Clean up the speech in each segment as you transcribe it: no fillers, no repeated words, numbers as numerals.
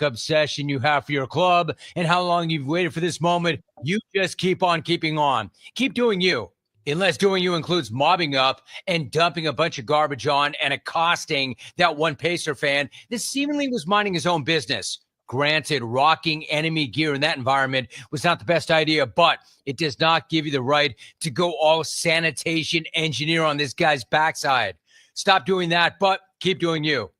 obsession you have for your club and how long you've waited for this moment, you just keep on keeping on. Keep doing you. Unless doing you includes mobbing up and dumping a bunch of garbage on and accosting that one Pacer fan that seemingly was minding his own business. Granted, rocking enemy gear in that environment was not the best idea, but it does not give you the right to go all sanitation engineer on this guy's backside. Stop doing that, but keep doing you.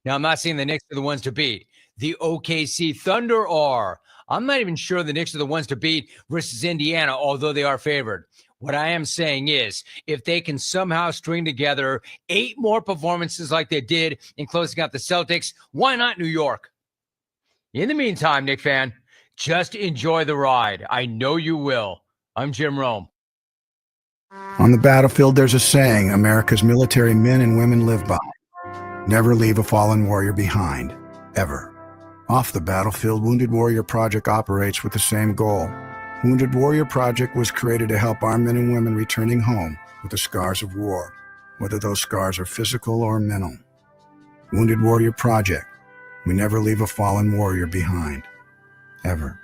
Now, I'm not saying the Knicks are the ones to beat. The OKC Thunder are. I'm not even sure the Knicks are the ones to beat versus Indiana, although they are favored. What I am saying is, if they can somehow string together 8 more performances like they did in closing out the Celtics, why not New York? In the meantime, Knick fan, just enjoy the ride. I know you will. I'm Jim Rome. On the battlefield, there's a saying America's military men and women live by. Never leave a fallen warrior behind, ever. Off the battlefield, Wounded Warrior Project operates with the same goal. Wounded Warrior Project was created to help our men and women returning home with the scars of war, whether those scars are physical or mental. Wounded Warrior Project. We never leave a fallen warrior behind, ever.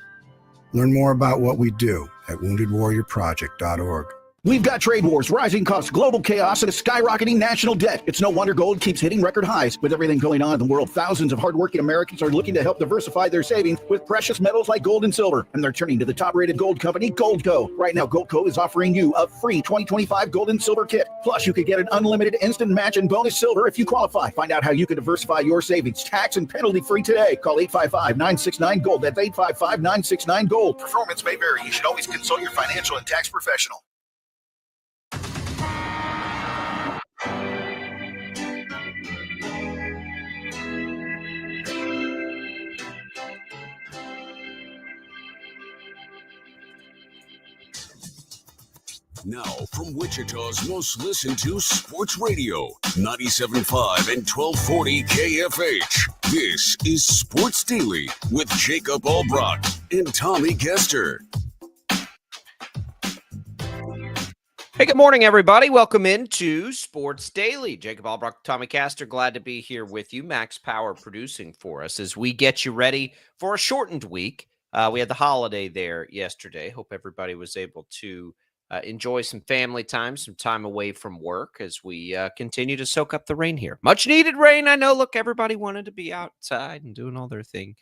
Learn more about what we do at woundedwarriorproject.org. We've got trade wars, rising costs, global chaos, and a skyrocketing national debt. It's no wonder gold keeps hitting record highs. With everything going on in the world, thousands of hardworking Americans are looking to help diversify their savings with precious metals like gold and silver. And they're turning to the top-rated gold company, Goldco. Right now, Goldco is offering you a free 2025 gold and silver kit. Plus, you could get an unlimited instant match and bonus silver if you qualify. Find out how you can diversify your savings, tax and penalty-free today. Call 855-969-GOLD. That's 855-969-GOLD. Performance may vary. You should always consult your financial and tax professional. Now, from Wichita's most listened to sports radio, 97.5 and 1240 KFH. This is Sports Daily with Jacob Albrock and Tommy Kester. Hey, good morning, everybody. Welcome into Sports Daily. Jacob Albrock, Tommy Kester, glad to be here with you. Max Power producing for us as we get you ready for a shortened week. We had the holiday there yesterday. Hope everybody was able to enjoy some family time, some time away from work as we continue to soak up the rain here. Much needed rain. I know, look, everybody wanted to be outside and doing all their thing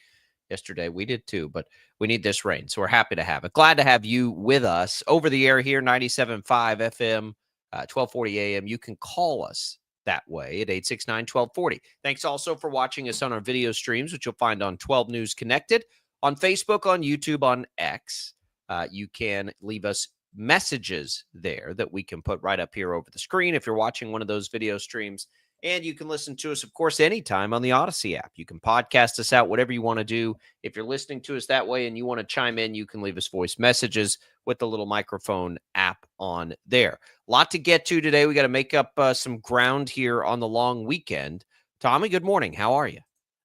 yesterday. We did too, but we need this rain. So we're happy to have it. Glad to have you with us over the air here, 97.5 FM, 1240 AM. You can call us that way at 869-1240. Thanks also for watching us on our video streams, which you'll find on 12 News Connected, on Facebook, on YouTube, on X. You can leave us messages there that we can put right up here over the screen if you're watching one of those video streams. And you can listen to us, of course, anytime on the Odyssey app. You can podcast us out, whatever you want to do. If you're listening to us that way and you want to chime in, you can leave us voice messages with the little microphone app on there. A lot to get to today. We got to make up some ground here on the long weekend. Tommy, good morning. How are you?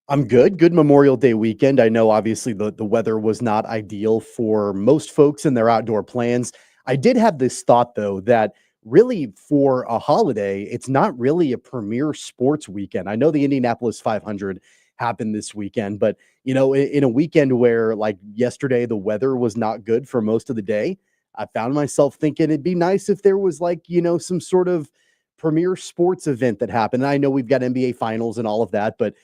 I'm good. Good Memorial Day weekend. I know, obviously, the weather was not ideal for most folks in their outdoor plans. I did have this thought, though, that really for a holiday, it's not really a premier sports weekend. I know the Indianapolis 500 happened this weekend, but, you know, in a weekend where, like yesterday, the weather was not good for most of the day, I found myself thinking it'd be nice if there was, like, you know, some sort of premier sports event that happened. And I know we've got NBA finals and all of that, but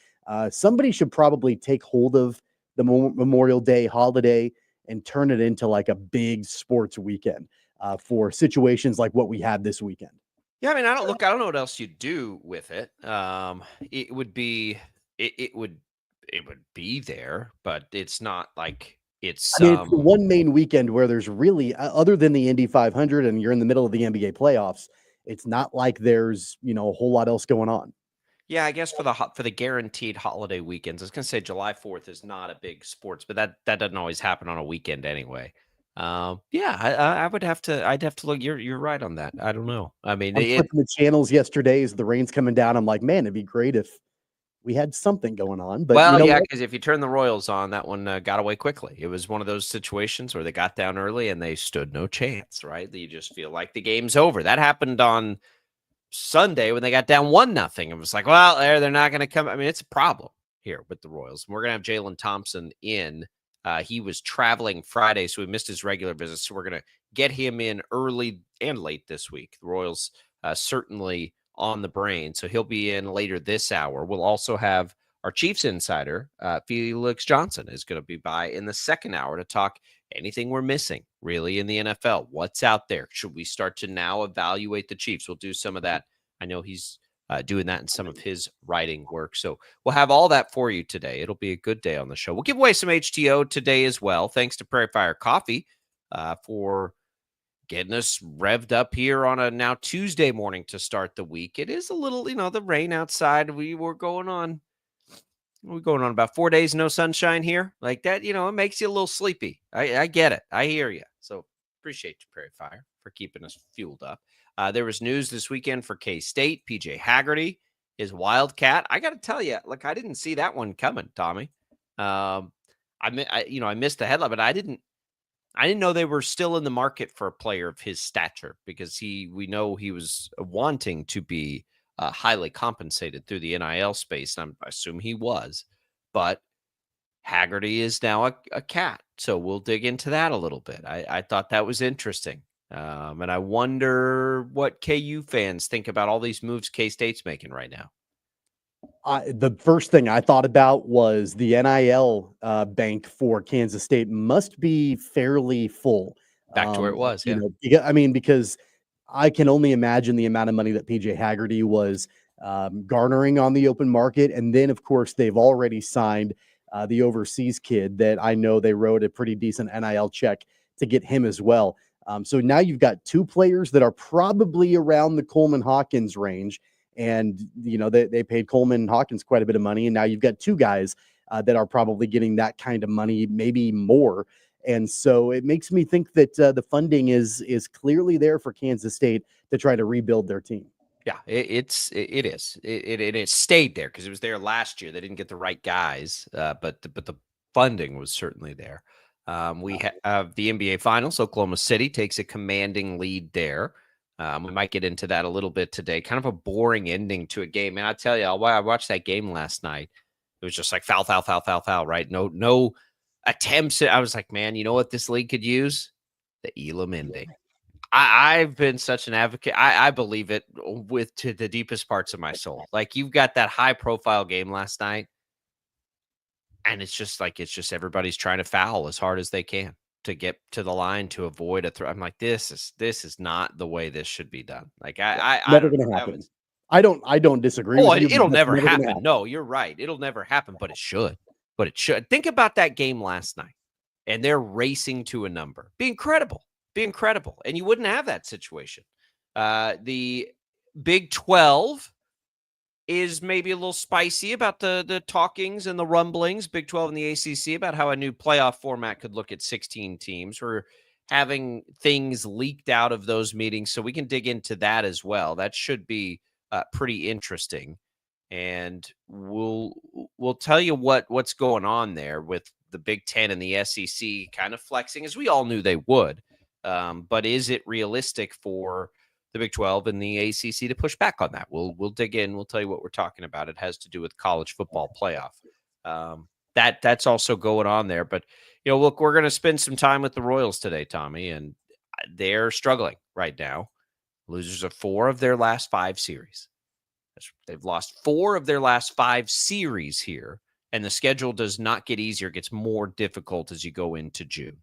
somebody should probably take hold of the Memorial Day holiday and turn it into like a big sports weekend for situations like what we had this weekend. Yeah, I mean, I don't know what else you'd do with it. It would be there, but it's not like it's. I mean, it's the one main weekend where there's really, other than the Indy 500, and you're in the middle of the NBA playoffs. It's not like there's, you know, a whole lot else going on. Yeah, I guess for the guaranteed holiday weekends, I was going to say July 4th is not a big sports, but that doesn't always happen on a weekend anyway. I'd have to look. You're right on that. I don't know. I mean, I'm flipping the channels yesterday as the rain's coming down. I'm like, man, it'd be great if we had something going on. But well, you know yeah, because if you turn the Royals on, that one got away quickly. It was one of those situations where they got down early and they stood no chance. Right? You just feel like the game's over. That happened on Sunday when they got down 1-0. It was like, well, they're not going to come. I mean, it's a problem. here with the Royals. We're going to have Jaylon Thompson in. He was traveling Friday, so he missed his regular visit. So we're going to get him in early and late this week. The Royals certainly on the brain, so he'll be in later this hour. We'll also have our Chiefs insider, Felix Johnson, is going to be by in the second hour to talk anything we're missing, really, in the NFL. What's out there? Should we start to now evaluate the Chiefs? We'll do some of that. I know he's doing that in some of his writing work. So we'll have all that for you today. It'll be a good day on the show. We'll give away some HTO today as well. Thanks to Prairie Fire Coffee for getting us revved up here on a now Tuesday morning to start the week. It is a little, the rain outside. We're going on about 4 days, no sunshine here. Like that, it makes you a little sleepy. I get it. I hear you. So appreciate you, Prairie Fire, for keeping us fueled up. There was news this weekend for K-State. PJ Haggerty, his Wildcat. I got to tell you, I didn't see that one coming, Tommy. I missed the headline, but I didn't know they were still in the market for a player of his stature, because we know he was wanting to be highly compensated through the NIL space. And I assume he was, but Haggerty is now a cat. So we'll dig into that a little bit. I thought that was interesting. And I wonder what KU fans think about all these moves K-State's making right now. The first thing I thought about was the NIL bank for Kansas State must be fairly full. Back to where it was, yeah. Because I can only imagine the amount of money that PJ Haggerty was garnering on the open market. And then, of course, they've already signed the overseas kid that I know they wrote a pretty decent NIL check to get him as well. So now you've got two players that are probably around the Coleman Hawkins range. And, they paid Coleman Hawkins quite a bit of money. And now you've got two guys that are probably getting that kind of money, maybe more. And so it makes me think that the funding is clearly there for Kansas State to try to rebuild their team. Yeah, it is. It stayed there because it was there last year. They didn't get the right guys, but the funding was certainly there. We have the NBA Finals. Oklahoma City takes a commanding lead there. We might get into that a little bit today. Kind of a boring ending to a game. And I tell you, I watched that game last night. It was just like foul, right? No attempts. I was like, man, you know what this league could use? The Elam ending. I've been such an advocate. I believe it to the deepest parts of my soul. Like, you've got that high profile game last night, and it's just everybody's trying to foul as hard as they can to get to the line to avoid a throw. I'm like, this is not the way this should be done. Like, never going to happen. I don't disagree. Oh, it'll never happen. No, you're right. It'll never happen, but it should. Think about that game last night, and they're racing to a number. Be incredible. And you wouldn't have that situation. The Big 12 is maybe a little spicy about the talkings and the rumblings, Big 12 and the ACC, about how a new playoff format could look at 16 teams. We're having things leaked out of those meetings, so we can dig into that as well. That should be pretty interesting. And we'll tell you what's going on there with the Big 10 and the SEC kind of flexing, as we all knew they would. But is it realistic for the Big 12 and the ACC to push back on that? We'll dig in. We'll tell you what we're talking about. It has to do with college football playoff. That's also going on there. But, look, we're going to spend some time with the Royals today, Tommy, and they're struggling right now. Losers of 4 of their last 5 series. They've lost 4 of their last 5 series here, and the schedule does not get easier. It gets more difficult as you go into June.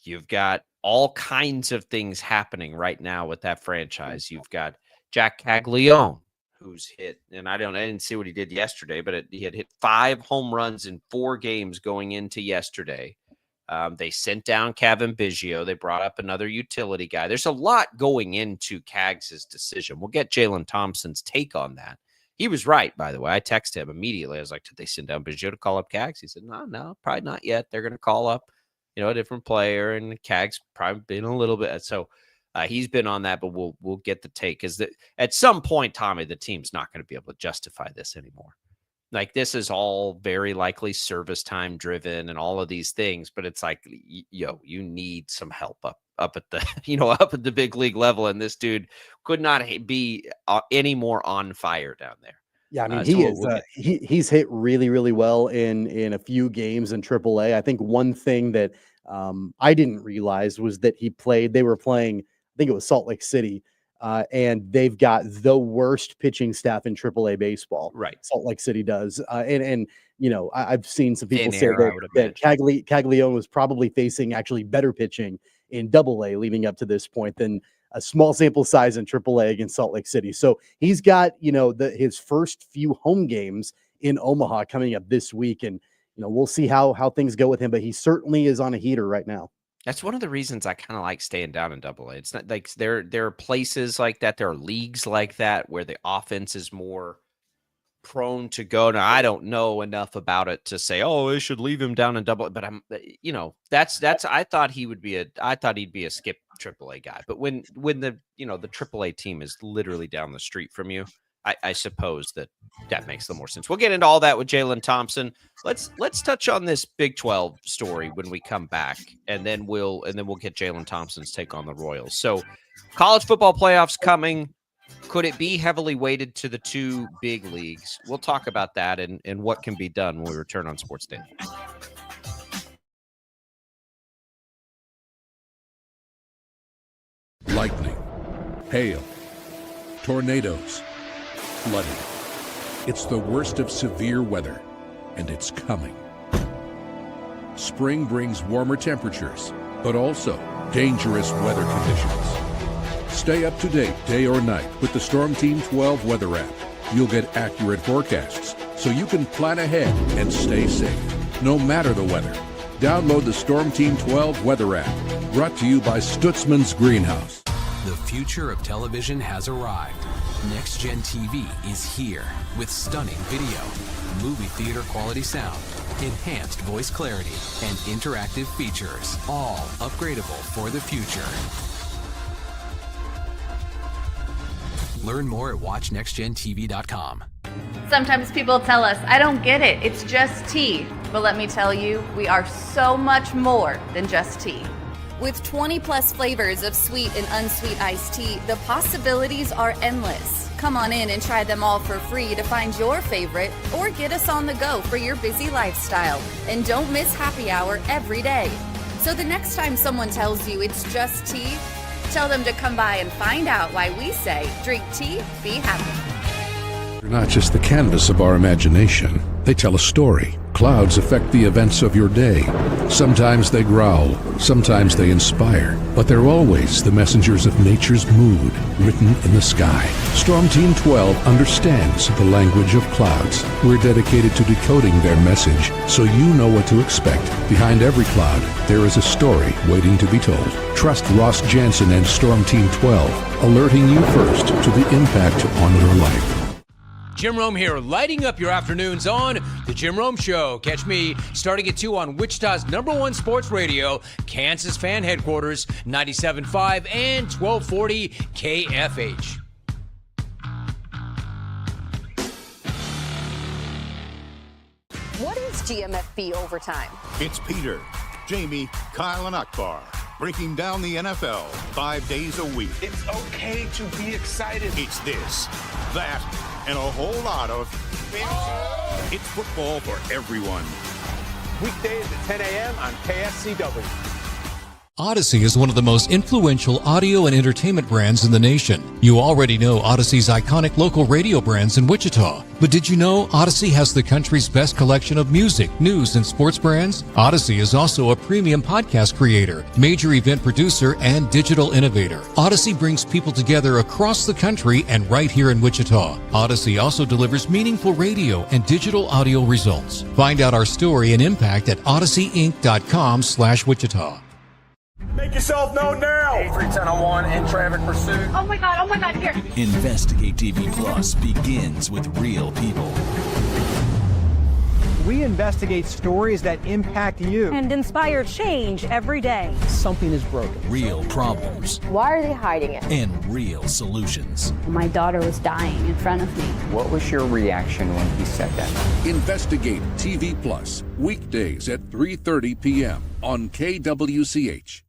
You've got all kinds of things happening right now with that franchise. You've got Jack Caglione, who's hit, and I didn't see what he did yesterday, but he had hit 5 home runs in 4 games going into yesterday. They sent down Kevin Biggio. They brought up another utility guy. There's a lot going into Cags' decision. We'll get Jaylon Thompson's take on that. He was right, by the way. I texted him immediately. I was like, did they send down Biggio to call up Cags? He said, no, probably not yet. They're going to call up, a different player, and Cags probably been a little bit. So he's been on that, but we'll get the take. Because at some point, Tommy, the team's not going to be able to justify this anymore. Like, this is all very likely service time driven and all of these things, but it's like, you need some help up at the, up at the big league level. And this dude could not be any more on fire down there. Yeah, I mean, he's hit really, really well in a few games in AAA. I think one thing that I didn't realize was that they were playing, I think it was Salt Lake City, and they've got the worst pitching staff in AAA baseball. Right. Salt Lake City does. And I've seen some people say Air, that Caglione was probably facing actually better pitching in AA leading up to this point than a small sample size in AAA against Salt Lake City. So he's got, his first few home games in Omaha coming up this week. And, we'll see how things go with him, but he certainly is on a heater right now. That's one of the reasons I kind of like staying down in AA. It's not like there are places like that. There are leagues like that where the offense is more prone to go. Now, I don't know enough about it to say, oh, they should leave him down in AA, but I'm, I thought he'd be a skip AAA guy. But when the AAA team is literally down the street from you, I suppose that makes a little more sense. We'll get into all that with Jaylon Thompson. Let's touch on this Big 12 story when we come back, and then we'll get Jaylon Thompson's take on the Royals. So, college football playoffs coming. Could it be heavily weighted to the two big leagues? We'll talk about that and what can be done when we return on Sports Daily. Lightning, hail, tornadoes, flooding. It's the worst of severe weather, and it's coming. Spring brings warmer temperatures, but also dangerous weather conditions. Stay up to date day or night with the Storm Team 12 weather app. You'll get accurate forecasts, so you can plan ahead and stay safe, no matter the weather. Download the Storm Team 12 weather app, brought to you by Stutzman's Greenhouse. The future of television has arrived. Next Gen TV is here with stunning video, movie theater quality sound, enhanced voice clarity, and interactive features, all upgradable for the future. Learn more at watchnextgentv.com. Sometimes people tell us, I don't get it, it's just tea. But let me tell you, we are so much more than just tea. With 20 plus flavors of sweet and unsweet iced tea, the possibilities are endless. Come on in and try them all for free to find your favorite, or get us on the go for your busy lifestyle. And don't miss happy hour every day. So the next time someone tells you it's just tea, tell them to come by and find out why we say, drink tea, be happy. They're not just the canvas of our imagination. They tell a story. Clouds affect the events of your day. Sometimes they growl, sometimes they inspire, but they're always the messengers of nature's mood, written in the sky. Storm Team 12 understands the language of clouds. We're dedicated to decoding their message, so you know what to expect. Behind every cloud, there is a story waiting to be told. Trust Ross Jansen and Storm Team 12, alerting you first to the impact on your life. Jim Rome here, lighting up your afternoons on The Jim Rome Show. Catch me starting at 2 on Wichita's #1 sports radio, Kansas Fan Headquarters, 97.5 and 1240 KFH. What is GMFB Overtime? It's Peter, Jamie, Kyle, and Akbar breaking down the NFL 5 days a week. It's okay to be excited. It's this, that, and a whole lot of It's football for everyone. Weekdays at 10 a.m. on KSCW. Odyssey is one of the most influential audio and entertainment brands in the nation. You already know Odyssey's iconic local radio brands in Wichita. But did you know Odyssey has the country's best collection of music, news, and sports brands? Odyssey is also a premium podcast creator, major event producer, and digital innovator. Odyssey brings people together across the country and right here in Wichita. Odyssey also delivers meaningful radio and digital audio results. Find out our story and impact at odysseyinc.com/Wichita. Make yourself known now. 83-1001 in traffic pursuit. Oh my God, here. Investigate TV Plus begins with real people. We investigate stories that impact you and inspire change every day. Something is broken. Real problems. Why are they hiding it? And real solutions. My daughter was dying in front of me. What was your reaction when he said that? Investigate TV Plus, weekdays at 3:30 p.m. on KWCH.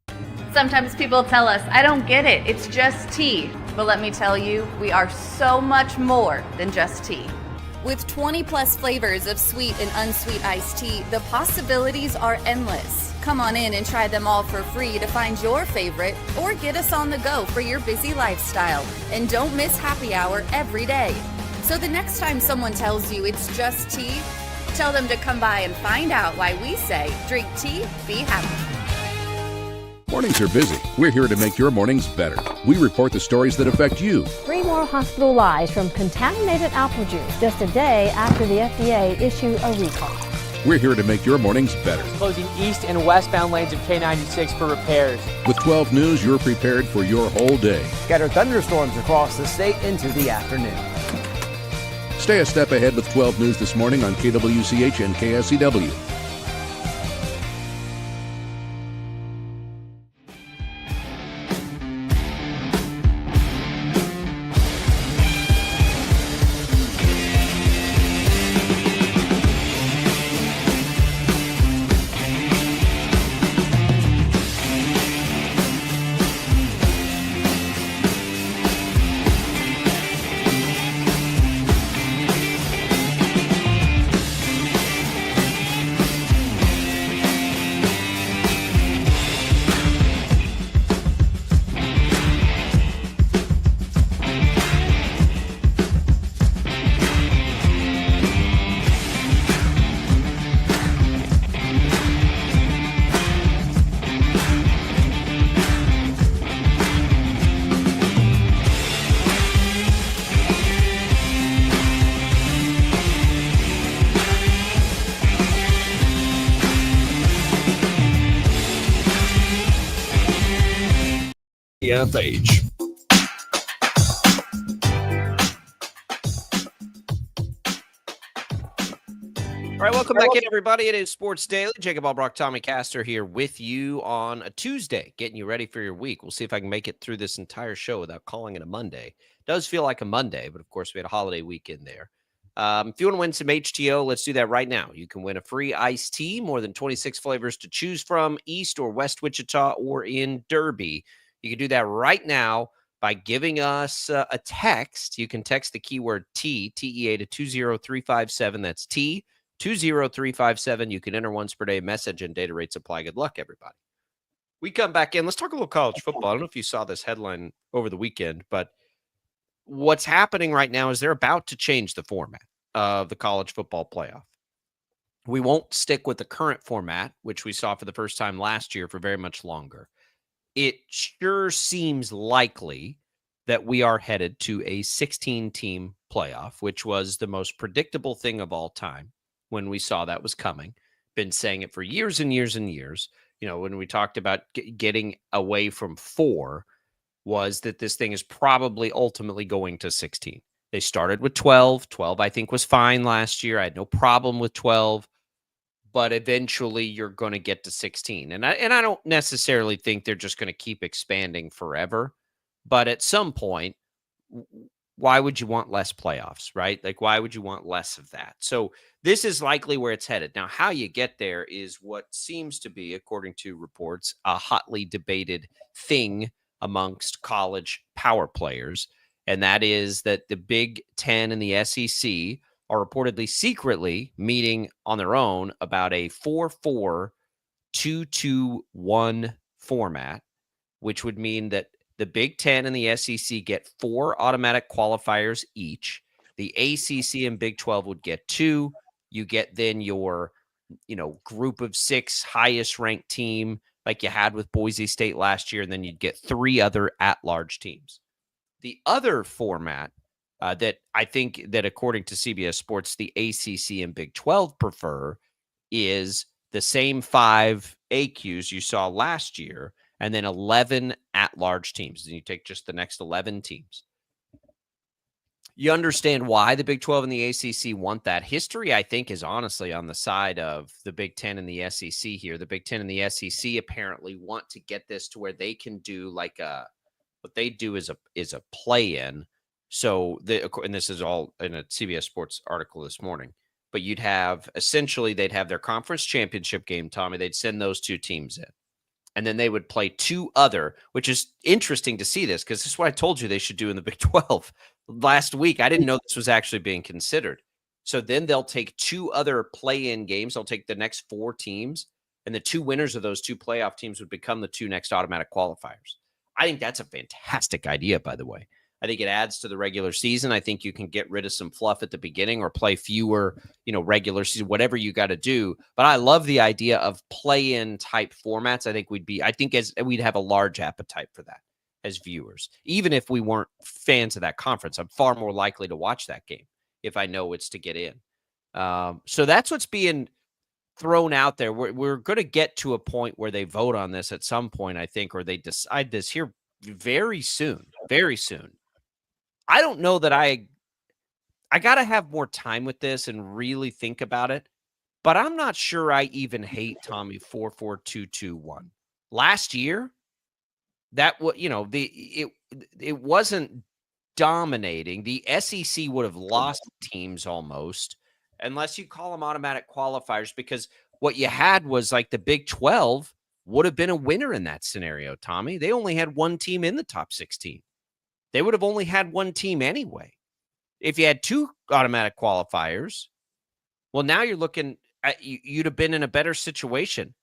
Sometimes people tell us, I don't get it, it's just tea. But let me tell you, we are so much more than just tea. With 20 plus flavors of sweet and unsweet iced tea, the possibilities are endless. Come on in and try them all for free to find your favorite or get us on the go for your busy lifestyle. And don't miss happy hour every day. So the next time someone tells you it's just tea, tell them to come by and find out why we say drink tea, be happy. Mornings are busy. We're here to make your mornings better. We report the stories that affect you. 3 more hospital lies from contaminated apple juice just a day after the FDA issued a recall. We're here to make your mornings better. Closing east and westbound lanes of K96 for repairs. With 12 News, you're prepared for your whole day. Scattered thunderstorms across the state into the afternoon. Stay a step ahead with 12 News this morning on KWCH and KSCW. KFH. All right, welcome back in, everybody. It is Sports Daily. Jacob Albrock, Tommy Castor here with you on a Tuesday, getting you ready for your week. We'll see if I can make it through this entire show without calling it a Monday. It does feel like a Monday, but of course we had a holiday weekend there. If you want to win some HTO, let's do that right now. You can win a free iced tea, more than 26 flavors to choose from, East or West Wichita or in Derby. You can do that right now by giving us a text. You can text the keyword T, T-E-A, to 20357. That's T, 20357. You can enter once per day message and data rates apply. Good luck, everybody. We come back in. Let's talk a little college football. I don't know if you saw this headline over the weekend, but what's happening right now is they're about to change the format of the college football playoff. We won't stick with the current format, which we saw for the first time last year, for very much longer. It sure seems likely that we are headed to a 16-team playoff, which was the most predictable thing of all time when we saw that was coming. Been saying it for years and years and years. You know, when we talked about getting away from 4, was that this thing is probably ultimately going to 16. They started with 12. 12, I think, was fine last year. I had no problem with 12. But eventually you're going to get to 16. And I don't necessarily think they're just going to keep expanding forever. But at some point, why would you want less playoffs, right? Like, why would you want less of that? So this is likely where it's headed. Now, how you get there is what seems to be, according to reports, a hotly debated thing amongst college power players. And that is that the Big Ten and the SEC are reportedly secretly meeting on their own about a 4-4-2-2-1 format, which would mean that the Big Ten and the SEC get 4 automatic qualifiers each. The ACC and Big 12 would get 2. You get then your, group of 6 highest ranked team like you had with Boise State last year, and then you'd get 3 other at-large teams. The other format that I think that, according to CBS Sports, the ACC and Big 12 prefer is the same 5 AQs you saw last year, and then 11 at-large teams. And you take just the next 11 teams. You understand why the Big 12 and the ACC want that. History, I think, is honestly on the side of the Big 10 and the SEC here. The Big 10 and the SEC apparently want to get this to where they can do like what they do is a play-in. So, and this is all in a CBS Sports article this morning, but they'd have their conference championship game, Tommy. They'd send those 2 teams in, and then they would play 2 other, which is interesting to see this, because this is what I told you they should do in the Big 12 last week. I didn't know this was actually being considered. So then they'll take 2 other play-in games. They'll take the next 4 teams, and the 2 winners of those 2 playoff teams would become the 2 next automatic qualifiers. I think that's a fantastic idea, by the way. I think it adds to the regular season. I think you can get rid of some fluff at the beginning or play fewer, regular season, whatever you got to do. But I love the idea of play-in type formats. I think we'd have a large appetite for that as viewers. Even if we weren't fans of that conference, I'm far more likely to watch that game if I know it's to get in. So that's what's being thrown out there. We're going to get to a point where they vote on this at some point, I think, or they decide this here very soon, very soon. I don't know that I got to have more time with this and really think about it, but I'm not sure I even hate Tommy 4-4-2-2-1. Last year, that it wasn't dominating. The SEC would have lost teams almost, unless you call them automatic qualifiers, because what you had was like the Big 12 would have been a winner in that scenario, Tommy. They only had 1 team in the top 16. They would have only had 1 team anyway. If you had 2 automatic qualifiers, well, now you're looking at you'd have been in a better situation.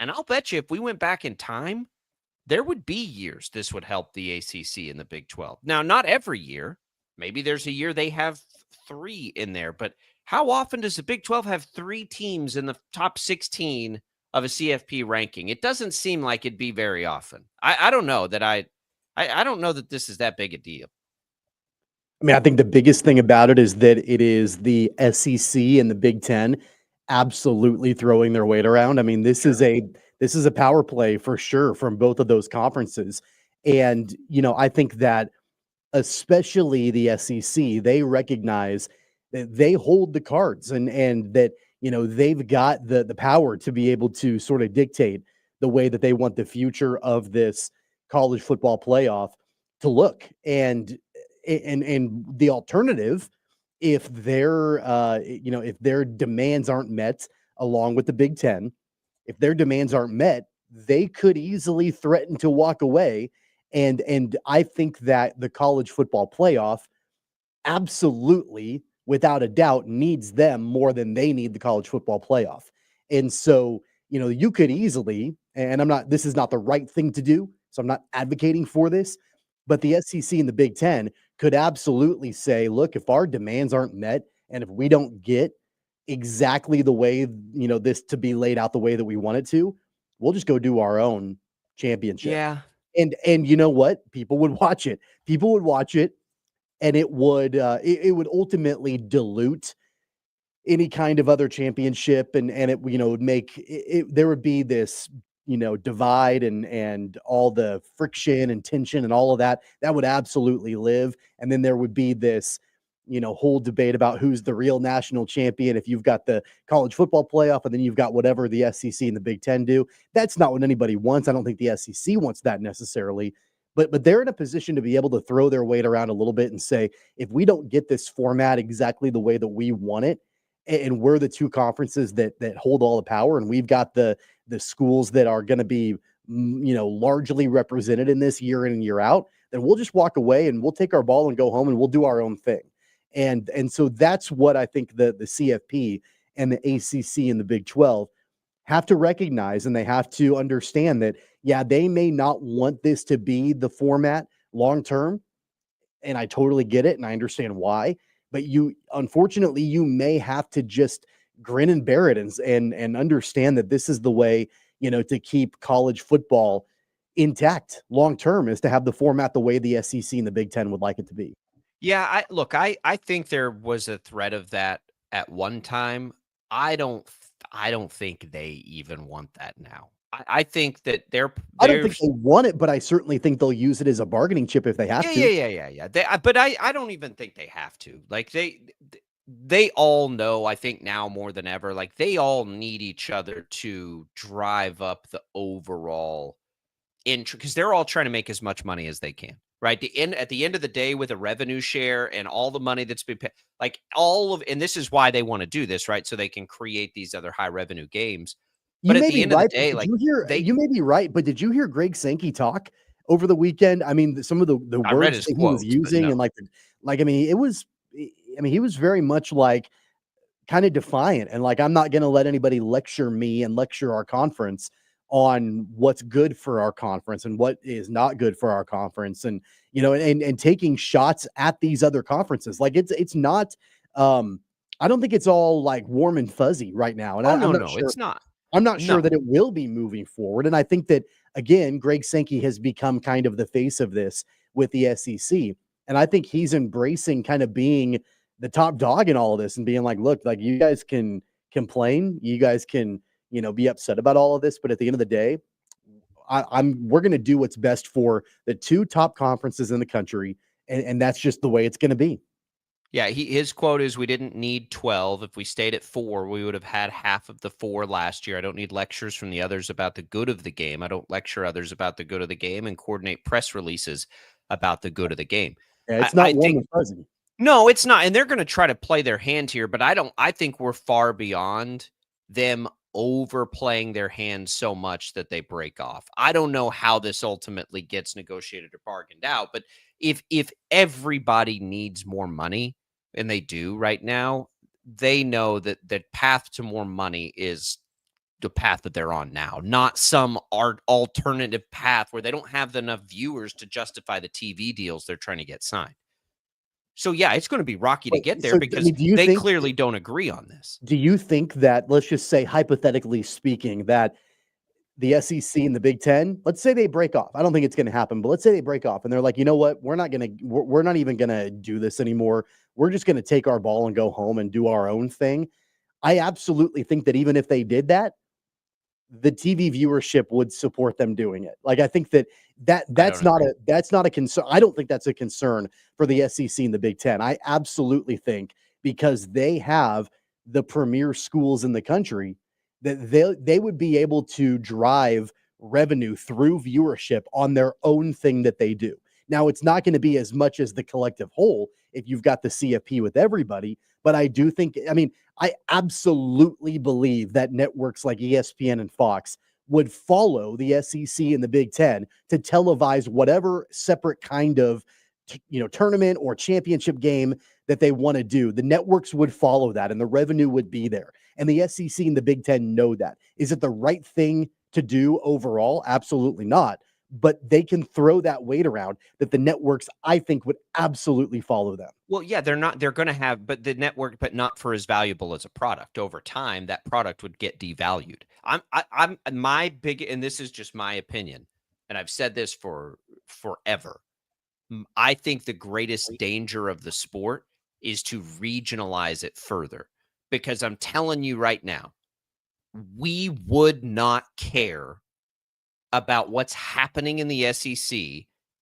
And I'll bet you if we went back in time, there would be years this would help the ACC and the Big 12. Now, not every year. Maybe there's a year they have 3 in there. But how often does the Big 12 have 3 teams in the top 16 of a CFP ranking? It doesn't seem like it'd be very often. I don't know that I don't know that this is that big a deal. I mean, I think the biggest thing about it is that it is the SEC and the Big Ten absolutely throwing their weight around. I mean, this is a power play for sure from both of those conferences. And, I think that especially the SEC, they recognize that they hold the cards and that, they've got the power to be able to sort of dictate the way that they want the future of this college football playoff to look. And the alternative, if their demands aren't met along with the Big Ten, if their demands aren't met, they could easily threaten to walk away. And I think that the college football playoff absolutely, without a doubt, needs them more than they need the college football playoff. And so, you could easily, and this is not the right thing to do, so I'm not advocating for this, but the SEC and the Big Ten could absolutely say, look, if our demands aren't met and if we don't get exactly the way, this to be laid out the way that we want it to, we'll just go do our own championship. Yeah. And you know what? People would watch it. People would watch it, and it would ultimately dilute any kind of other championship, and it would make it, there would be this divide and all the friction and tension and all of that would absolutely live. And then there would be this whole debate about who's the real national champion. If you've got the college football playoff and then you've got whatever the SEC and the Big Ten do, that's not what anybody wants. I don't think the SEC wants that necessarily, but they're in a position to be able to throw their weight around a little bit and say, if we don't get this format exactly the way that we want it, and we're the 2 conferences that hold all the power, and we've got the schools that are going to be, largely represented in this year in and year out, then we'll just walk away and we'll take our ball and go home and we'll do our own thing. And so that's what I think the CFP and the ACC and the Big 12 have to recognize, and they have to understand that, yeah, they may not want this to be the format long-term, and I totally get it, and I understand why, but unfortunately, you may have to just grin and bear it and understand that this is the way, to keep college football intact long-term, is to have the format the way the SEC and the Big Ten would like it to be. Yeah, I think there was a threat of that at one time. I don't think they even want that now. I think that I don't think they want it, but I certainly think they'll use it as a bargaining chip if they have to. Yeah. But I don't even think they have to. Like they all know, I think now more than ever, like they all need each other to drive up the overall interest, because they're all trying to make as much money as they can. Right. At the end of the day, with a revenue share and all the money that's been paid, and this is why they want to do this, right? So they can create these other high revenue games. But at the end of the day, you may be right, but did you hear Greg Sankey talk over the weekend? I mean, some of the words that he was using, and I mean, he was very much like kind of defiant and like, I'm not going to let anybody lecture me and lecture our conference on what's good for our conference and what is not good for our conference. And, and taking shots at these other conferences. Like it's not, I don't think it's all like warm and fuzzy right now. And I'm not sure, it's not. I'm not sure No. that it will be moving forward. And I think that, again, Greg Sankey has become kind of the face of this with the SEC. And I think he's embracing kind of being the top dog in all of this and being like, look, like you guys can complain, you guys can, be upset about all of this. But at the end of the day, we're going to do what's best for the two top conferences in the country. And that's just the way it's going to be. Yeah, his quote is, we didn't need 12. If we stayed at 4, we would have had half of the 4 last year. I don't need lectures from the others about the good of the game. I don't lecture others about the good of the game and coordinate press releases about the good of the game. Yeah, it's not warm and fuzzy. No, it's not. And they're going to try to play their hand here, but I think we're far beyond them overplaying their hand so much that they break off. I don't know how this ultimately gets negotiated or bargained out, but if everybody needs more money, and they do right now, they know that the path to more money is the path that they're on now, not some alternative path where they don't have enough viewers to justify the TV deals they're trying to get signed. So, yeah, it's going to be rocky to get there because they clearly don't agree on this. Do you think that, let's just say, hypothetically speaking, that the SEC and the Big Ten, let's say they break off. I don't think it's going to happen, but let's say they break off and they're like, you know what? We're not even going to do this anymore. We're just going to take our ball and go home and do our own thing. I absolutely think that even if they did that, the TV viewership would support them doing it. Like, I think that's not a concern. I don't think that's a concern for the SEC and the Big Ten. I absolutely think, because they have the premier schools in the country, that they would be able to drive revenue through viewership on their own thing that they do. Now, it's not going to be as much as the collective whole if you've got the CFP with everybody, but I do think, I absolutely believe that networks like ESPN and Fox would follow the SEC and the Big Ten to televise whatever separate kind of tournament or championship game that they want to do. The networks would follow that and the revenue would be there. And the SEC and the Big Ten know that. Is it the right thing to do overall? Absolutely not. But they can throw that weight around that the networks, I think, would absolutely follow them. Well, yeah, they're going to have, but the network, but not for as valuable as a product. Over time, that product would get devalued. I'm my big, and this is just my opinion, and I've said this for forever. I think the greatest danger of the sport is to regionalize it further, because I'm telling you right now, we would not care about what's happening in the SEC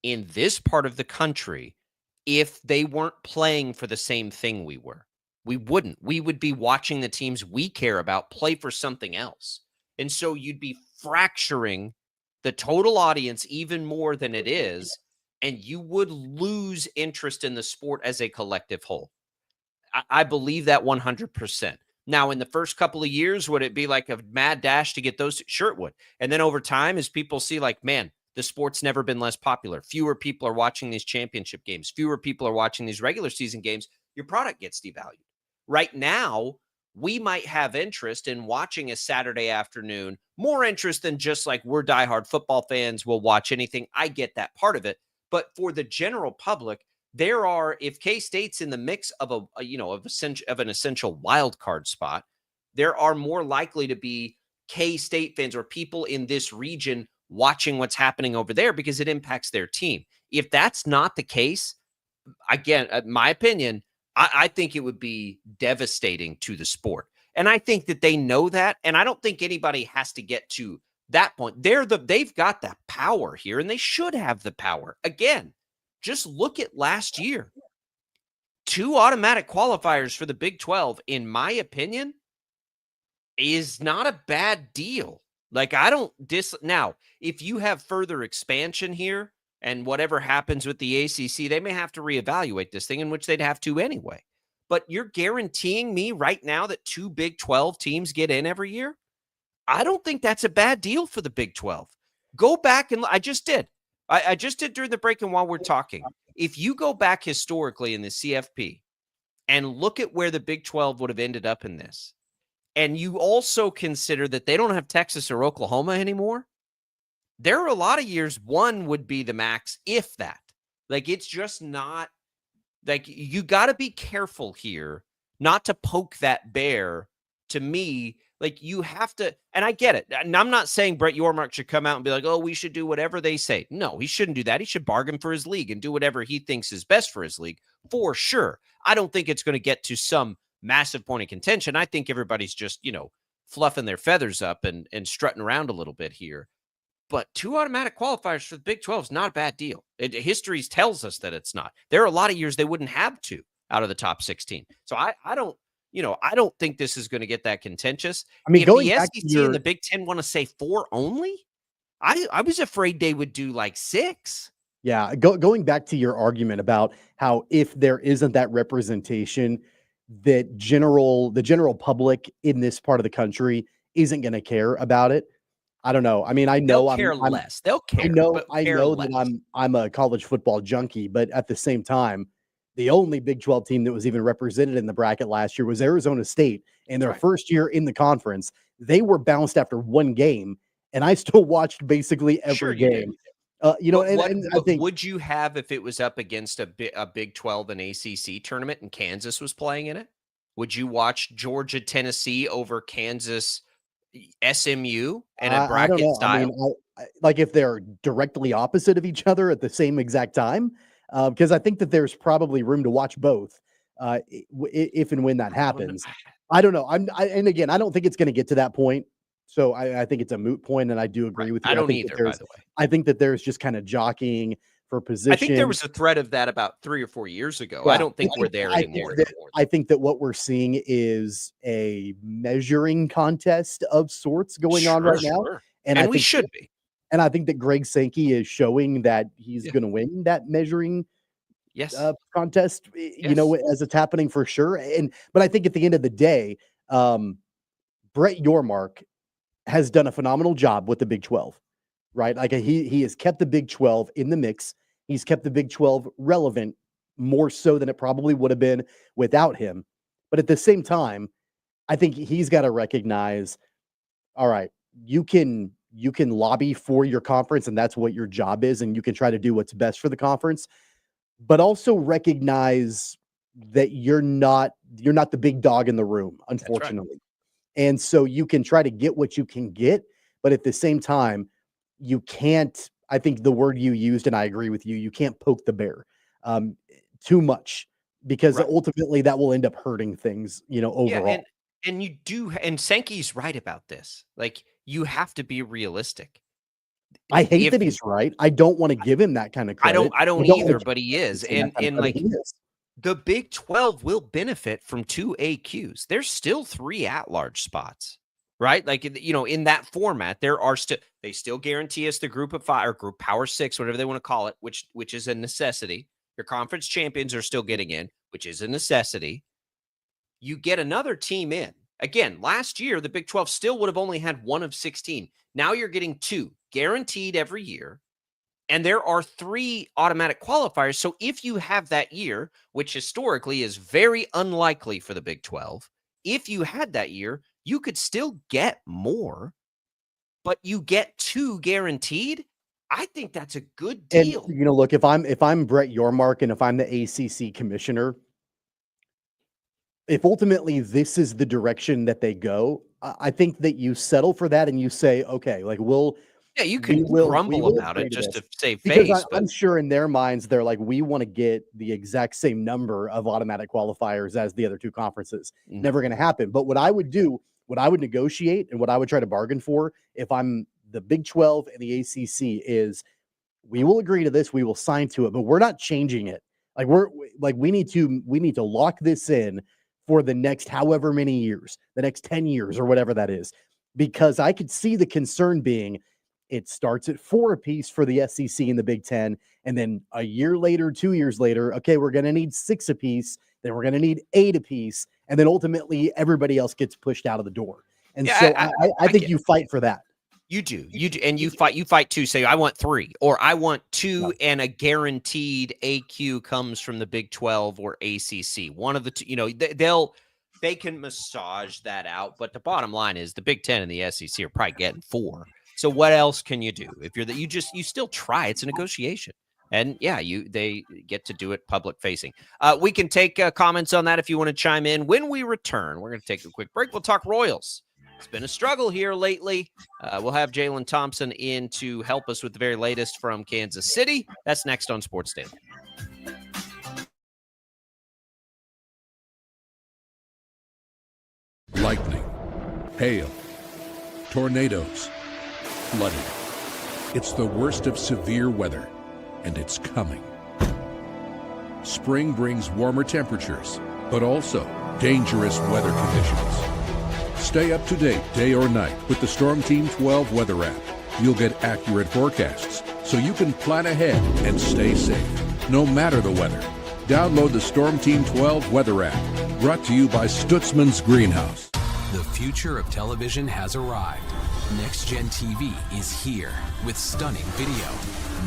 in this part of the country if they weren't playing for the same thing we were. We wouldn't. We would be watching the teams we care about play for something else. And so you'd be fracturing the total audience even more than it is, and you would lose interest in the sport as a collective whole. I believe that 100%. Now, in the first couple of years, would it be like a mad dash to get those? Sure, it would. And then over time, as people see, like, man, the sport's never been less popular. Fewer people are watching these championship games. Fewer people are watching these regular season games. Your product gets devalued. Right now, we might have interest in watching a Saturday afternoon, more interest than just like we're diehard football fans, we'll watch anything. I get that part of it. But for the general public, there are, if KState's in the mix of an essential wild card spot, there are more likely to be KState fans or people in this region watching what's happening over there because it impacts their team. If that's not the case, again, my opinion, I think it would be devastating to the sport. And I think that they know that. And I don't think anybody has to get to that point. They've got that power here, and they should have the power. Again, just look at last year. 2 automatic qualifiers for the Big 12, in my opinion, is not a bad deal. Like, I don't now, if you have further expansion here and whatever happens with the ACC, they may have to reevaluate this thing, in which they'd have to anyway. But you're guaranteeing me right now that 2 Big 12 teams get in every year? I don't think that's a bad deal for the Big 12. Go back and I just did. I just did during the break and while we're talking. If you go back historically in the CFP, and look at where the Big 12 would have ended up in this, and you also consider that they don't have Texas or Oklahoma anymore, there are a lot of years one would be the max, if that. Like, it's just not like you got to be careful here not to poke that bear. To me, like, you have to, and I get it. And I'm not saying Brett Yormark should come out and be like, oh, we should do whatever they say. No, he shouldn't do that. He should bargain for his league and do whatever he thinks is best for his league, for sure. I don't think it's going to get to some massive point of contention. I think everybody's just, fluffing their feathers up and strutting around a little bit here. But 2 automatic qualifiers for the Big 12 is not a bad deal. History tells us that it's not. There are a lot of years they wouldn't have 2 out of the top 16. So I don't, I don't think this is going to get that contentious. I mean, if going the back SEC to and the Big 10 want to say 4 only, I was afraid they would do like 6. Yeah, going back to your argument about how if there isn't that representation, that the general public in this part of the country isn't going to care about it. I don't know. I mean, I know They'll care less. They'll care. I know that I'm a college football junkie, but at the same time, the only Big 12 team that was even represented in the bracket last year was Arizona State. In their first year in the conference, they were bounced after 1 game, and I still watched basically every game. I think, would you have if it was up against a Big 12 and ACC tournament and Kansas was playing in it? Would you watch Georgia, Tennessee over Kansas, SMU and a bracket I don't know. style? I mean, like if they're directly opposite of each other at the same exact time, because I think that there's probably room to watch both if and when that happens. I don't know. And again, I don't think it's going to get to that point. So I think it's a moot point, and I do agree with you. I don't either, by the way. I think that there's just kind of jockeying for position. I think there was a thread of that about 3 or 4 years ago. Yeah, I don't think we're there anymore. I think that what we're seeing is a measuring contest of sorts going on right now. And we should be. And I think that Greg Sankey is showing that he's going to win that measuring contest, as it's happening for sure. But I think at the end of the day, Brett Yormark has done a phenomenal job with the Big 12, right? Like he has kept the Big 12 in the mix. He's kept the Big 12 relevant more so than it probably would have been without him. But at the same time, I think he's got to recognize, all right, you can lobby for your conference, and that's what your job is, and you can try to do what's best for the conference, but also recognize that you're not the big dog in the room, unfortunately. And so you can try to get what you can get, but at the same time, you can't, I think the word you used, and I agree with you, you can't poke the bear too much, because ultimately that will end up hurting things, overall. Yeah, and you do, and Sankey's right about this. Like, you have to be realistic. I hate that he's right. I don't want to give him that kind of credit. I don't either, but he is. And like, the Big 12 will benefit from 2 AQs. There's still 3 at-large spots, right? Like, in that format, they still guarantee us the group of 5 or group power 6, whatever they want to call it, which is a necessity. Your conference champions are still getting in, which is a necessity. You get another team in. Again, last year, the Big 12 still would have only had 1 of 16. Now you're getting 2 guaranteed every year. And there are 3 automatic qualifiers. So if you have that year, which historically is very unlikely for the Big 12, if you had that year, you could still get more, but you get 2 guaranteed. I think that's a good deal. And, look, if I'm Brett Yormark and if I'm the ACC commissioner, if ultimately this is the direction that they go, I think that you settle for that and you say, okay, like you can grumble about it just to save face. I'm sure in their minds, they're like, we want to get the exact same number of automatic qualifiers as the other 2 conferences. Never going to happen. But what I would do, what I would negotiate and what I would try to bargain for if I'm the Big 12 and the ACC is, we will agree to this. We will sign to it, but we're not changing it. Like we need to lock this in for the next however many years, the next 10 years or whatever that is, because I could see the concern being, it starts at 4 apiece for the SEC and the Big 10. And then a year later, 2 years later, okay, we're going to need 6 apiece. Then we're going to need 8 apiece. And then ultimately everybody else gets pushed out of the door. And I think you fight for that. You do, and you fight two. Say, I want 3, or I want 2, and a guaranteed AQ comes from the Big 12 or ACC. One of the two. You know, they can massage that out. But the bottom line is, the Big 10 and the SEC are probably getting 4. So what else can you do if you're you still try? It's a negotiation, and yeah, they get to do it public facing. We can take comments on that if you want to chime in. When we return, we're going to take a quick break. We'll talk Royals. It's been a struggle here lately. We'll have Jaylon Thompson in to help us with the very latest from Kansas City. That's next on Sports Daily. Lightning, hail, tornadoes, flooding. It's the worst of severe weather, and it's coming. Spring brings warmer temperatures, but also dangerous weather conditions. Stay up to date day or night with the Storm Team 12 weather app. You'll get accurate forecasts so you can plan ahead and stay safe, no matter the weather. Download the Storm Team 12 weather app, brought to you by Stutzman's Greenhouse. The future of television has arrived. Next Gen TV is here with stunning video,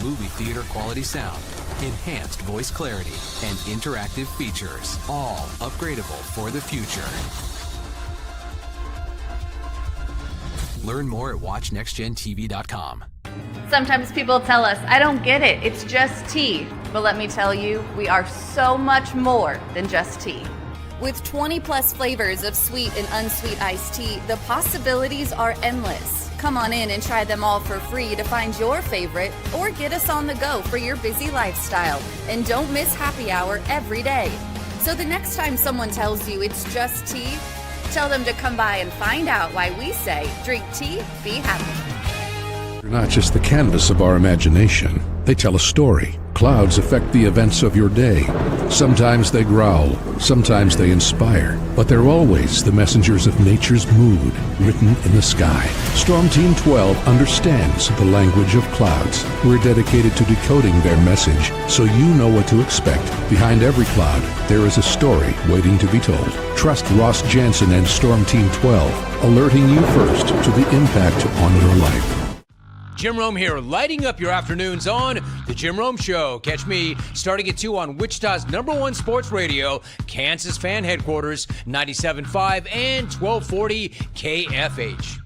movie theater quality sound, enhanced voice clarity, and interactive features, all upgradable for the future. Learn more at watchnextgentv.com. Sometimes people tell us, I don't get it, it's just tea. But let me tell you, we are so much more than just tea. With 20 plus flavors of sweet and unsweet iced tea, the possibilities are endless. Come on in and try them all for free to find your favorite, or get us on the go for your busy lifestyle. And don't miss happy hour every day. So the next time someone tells you it's just tea, tell them to come by and find out why we say, drink tea, be happy. They're not just the canvas of our imagination. They tell a story. Clouds affect the events of your day. Sometimes they growl, sometimes they inspire, but they're always the messengers of nature's mood, written in the sky. Storm Team 12 understands the language of clouds. We're dedicated to decoding their message, so you know what to expect. Behind every cloud, there is a story waiting to be told. Trust Ross Jansen and Storm Team 12, alerting you first to the impact on your life. Jim Rome here, lighting up your afternoons on The Jim Rome Show. Catch me starting at 2 on Wichita's #1 sports radio, Kansas Fan Headquarters, 97.5 and 1240 KFH.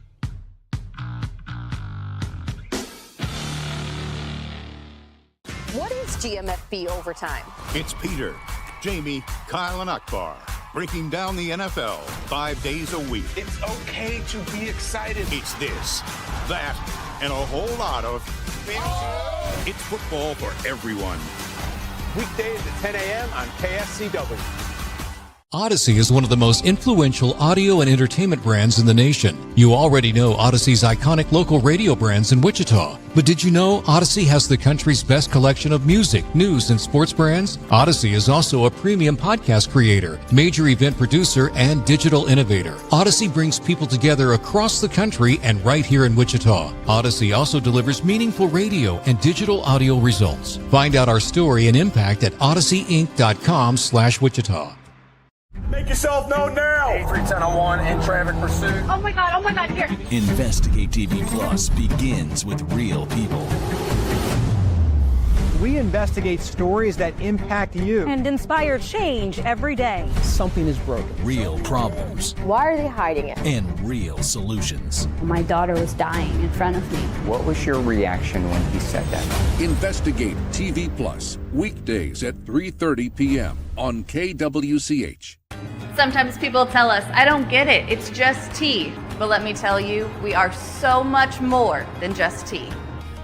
What is GMFB Overtime? It's Peter, Jamie, Kyle, and Akbar breaking down the NFL 5 days a week. It's okay to be excited. It's this, that, and a whole lot of fantasy. It's football for everyone. Weekdays at 10 a.m. on KSCW. Odyssey is one of the most influential audio and entertainment brands in the nation. You already know Odyssey's iconic local radio brands in Wichita. But did you know Odyssey has the country's best collection of music, news, and sports brands? Odyssey is also a premium podcast creator, major event producer, and digital innovator. Odyssey brings people together across the country and right here in Wichita. Odyssey also delivers meaningful radio and digital audio results. Find out our story and impact at odysseyinc.com/Wichita. Make yourself known now. 83101 in traffic pursuit. Oh my God, here. Investigate TV Plus begins with real people. We investigate stories that impact you and inspire change every day. Something is broken. Real problems. Why are they hiding it? And real solutions. My daughter was dying in front of me. What was your reaction when he said that? Investigate TV Plus, weekdays at 3:30 p.m. on KWCH. Sometimes people tell us, I don't get it, it's just tea. But let me tell you, we are so much more than just tea.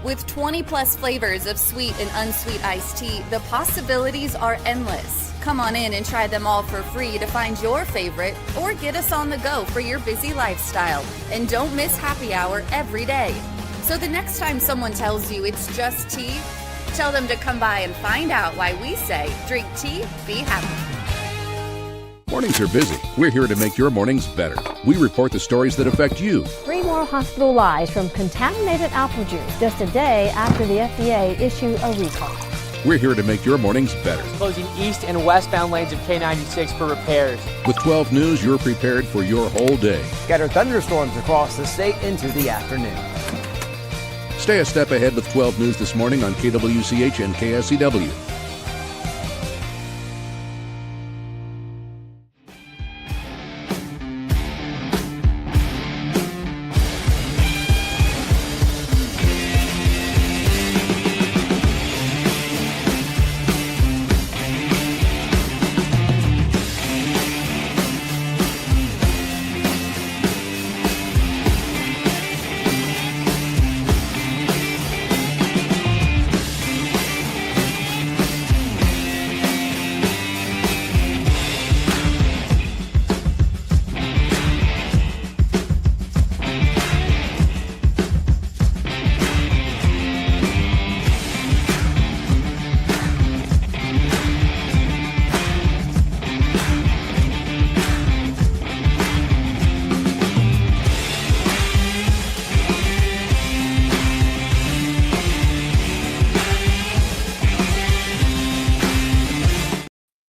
With 20 plus flavors of sweet and unsweet iced tea, the possibilities are endless. Come on in and try them all for free to find your favorite, or get us on the go for your busy lifestyle. And don't miss happy hour every day. So the next time someone tells you it's just tea, tell them to come by and find out why we say, drink tea, be happy. Mornings are busy. We're here to make your mornings better. We report the stories that affect you. 3 more hospital lies from contaminated apple juice just a day after the FDA issued a recall. We're here to make your mornings better. Closing east and westbound lanes of K96 for repairs. With 12 News, you're prepared for your whole day. Scattered thunderstorms across the state into the afternoon. Stay a step ahead with 12 News this morning on KWCH and KSCW.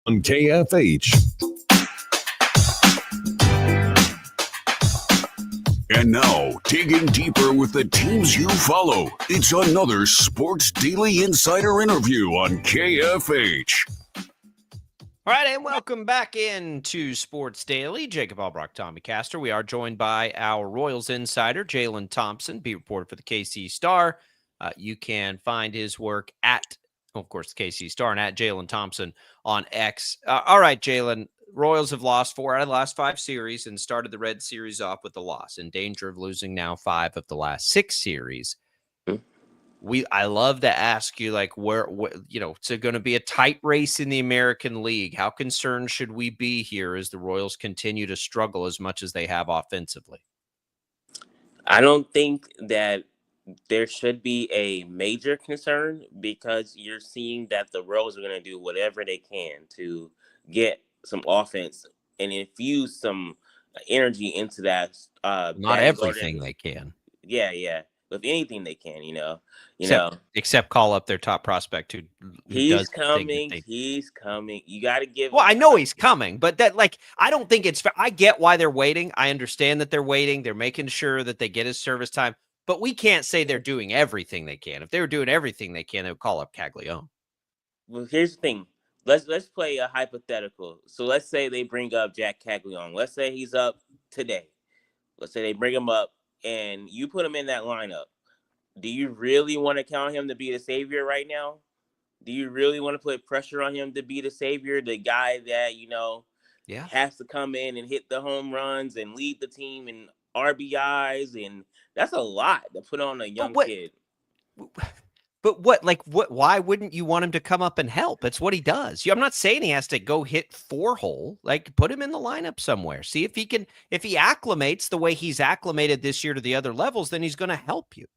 On KFH. And now, digging deeper with the teams you follow, it's another Sports Daily Insider interview on KFH. All right, and welcome back into Sports Daily. Jacob Albrock, Tommy Castor. We are joined by our Royals insider, Jaylon Thompson, beat reporter for the KC Star. You can find his work at, of course, the KC Star and at Jaylon Thompson on X. All right, Jaylon, Royals have lost 4 out of the last 5 series and started the Red Series off with a loss, in danger of losing now 5 of the last 6 series. I love to ask you, like, where it's going to be a tight race in the American League. How concerned should we be here as the Royals continue to struggle as much as they have offensively? I don't think that there should be a major concern, because you're seeing that the Royals are going to do whatever they can to get some offense and infuse some energy into that. Not everything they can. Yeah. With anything they can, except call up their top prospect who he's coming. He's coming. You got to give. Well, I know he's coming, but I don't think it's fair. I get why they're waiting. I understand that they're waiting. They're making sure that they get his service time, but we can't say they're doing everything they can. If they were doing everything they can, they would call up Caglione. Well, here's the thing. Let's play a hypothetical. So let's say they bring up Jack Caglione. Let's say he's up today. Let's say they bring him up and you put him in that lineup. Do you really want to count him to be the savior right now? Do you really want to put pressure on him to be the savior, the guy that, has to come in and hit the home runs and lead the team in RBIs? And that's a lot to put on a young kid. But why wouldn't you want him to come up and help? It's what he does. I'm not saying he has to go hit 4-hole. Like, put him in the lineup somewhere. See if he acclimates the way he's acclimated this year to the other levels, then he's going to help you.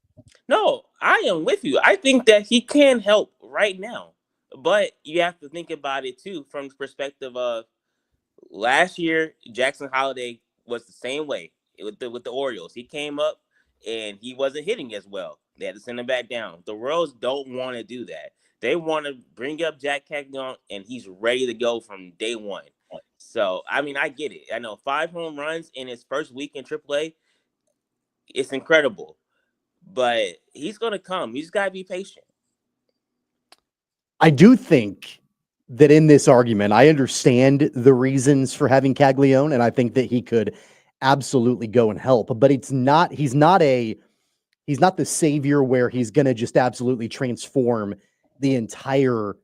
No, I am with you. I think that he can help right now. But you have to think about it, too, from the perspective of last year, Jackson Holliday was the same way with the Orioles. He came up and he wasn't hitting as well. They had to send him back down. The Royals don't want to do that. They want to bring up Jack Caglione, and he's ready to go from day one. So, I mean, I get it. I know 5 home runs in his first week in AAA, it's incredible. But he's going to come. He's got to be patient. I do think that in this argument, I understand the reasons for having Caglione, and I think that he could absolutely go and help. But he's not the savior where he's going to just absolutely transform the entire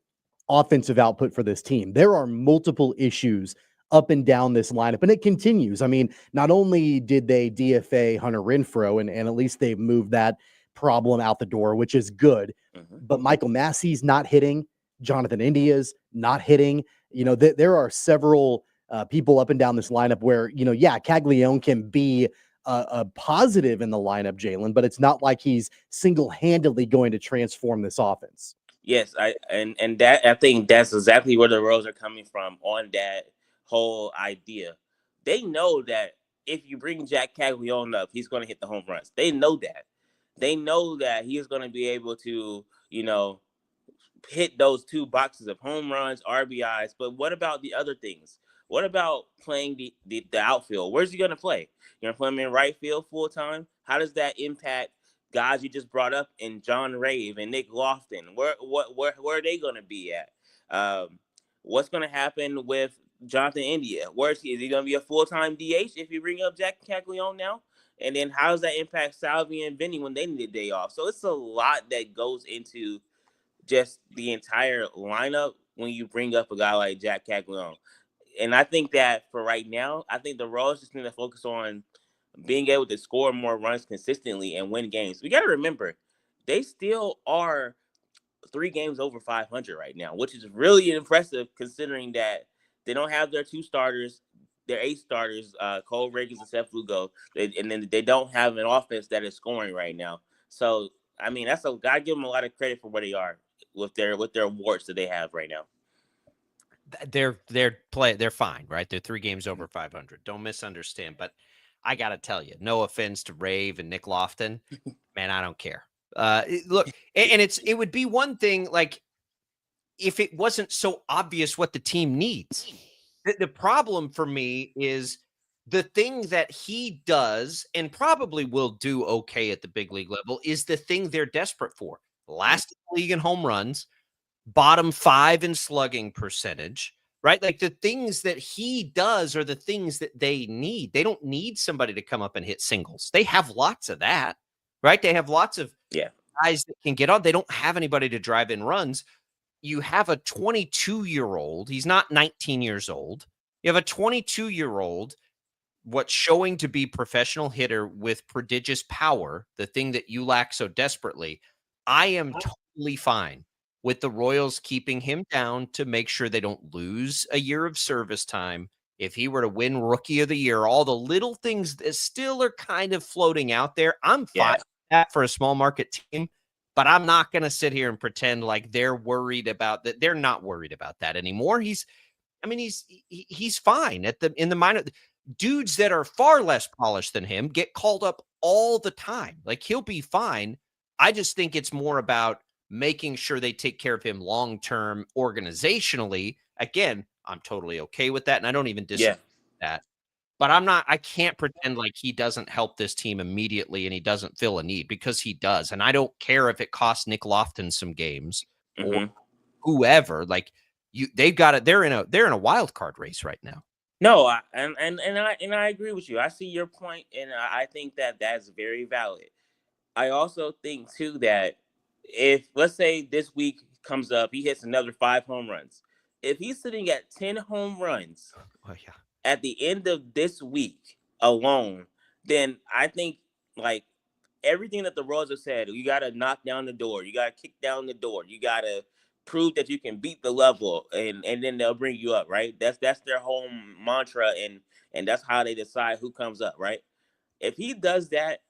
offensive output for this team. There are multiple issues up and down this lineup, and it continues. I mean, not only did they DFA Hunter Renfroe, and at least they've moved that problem out the door, which is good, but Michael Massey's not hitting. Jonathan India's not hitting. There are several people up and down this lineup where, Caglione can be a positive in the lineup, Jaylon, but it's not like he's single-handedly going to transform this offense. Yes, I think that's exactly where the Royals are coming from on that whole idea. They know that if you bring Jack Caglione up, he's going to hit the home runs. They know that. They know that he is going to be able to, hit those 2 boxes of home runs, RBIs, but what about the other things? What about playing the outfield? Where's he going to play? You're going to put him in right field full time? How does that impact guys you just brought up in John Rave and Nick Lofton? Where are they going to be at? What's going to happen with Jonathan India? Is he going to be a full-time DH if you bring up Jack Caglione now? And then how does that impact Salvi and Vinny when they need a day off? So it's a lot that goes into just the entire lineup when you bring up a guy like Jack Caglione. And I think that for right now, I think the Royals just need to focus on being able to score more runs consistently and win games. We got to remember, they still are 3 games over 500 right now, which is really impressive considering that they don't have their 2 starters, their 8 starters, Cole Reagans and Seth Lugo, and then they don't have an offense that is scoring right now. So, I mean, gotta give them a lot of credit for where they are with their awards that they have right now. They're fine, right? They're 3 games over 500. Don't misunderstand, but I gotta tell you, no offense to Rave and Nick Lofton, man, I don't care. Look, and it would be one thing like if it wasn't so obvious what the team needs. The problem for me is the thing that he does and probably will do okay at the big league level is the thing they're desperate for. Last in the league in home runs, bottom 5 in slugging percentage, right? Like the things that he does are the things that they need. They don't need somebody to come up and hit singles. They have lots of that, right? They have lots of guys that can get on. They don't have anybody to drive in runs. You have a 22-year-old. He's not 19 years old. You have a 22-year-old, what's showing to be professional hitter with prodigious power, the thing that you lack so desperately. I am totally fine with the Royals keeping him down to make sure they don't lose a year of service time. If he were to win Rookie of the Year, all the little things that still are kind of floating out there, I'm fine with that for a small market team. But I'm not going to sit here and pretend like they're worried about that. They're not worried about that anymore. He's fine in the minor. Dudes that are far less polished than him get called up all the time. Like he'll be fine. I just think it's more about making sure they take care of him long-term organizationally. Again, I'm totally okay with that. And I don't even disagree with that. But I can't pretend like he doesn't help this team immediately and he doesn't fill a need because he does. And I don't care if it costs Nick Lofton some games or whoever. Like they've got it. They're in a wild card race right now. No, I agree with you. I see your point, and I think that that's very valid. I also think too that if let's say this week comes up, he hits another 5 home runs. If he's sitting at 10 home runs, at the end of this week alone, then I think like everything that the Royals have said, you got to knock down the door. You got to kick down the door. You got to prove that you can beat the level and then they'll bring you up, right? That's their whole mantra and that's how they decide who comes up, right? If he does that,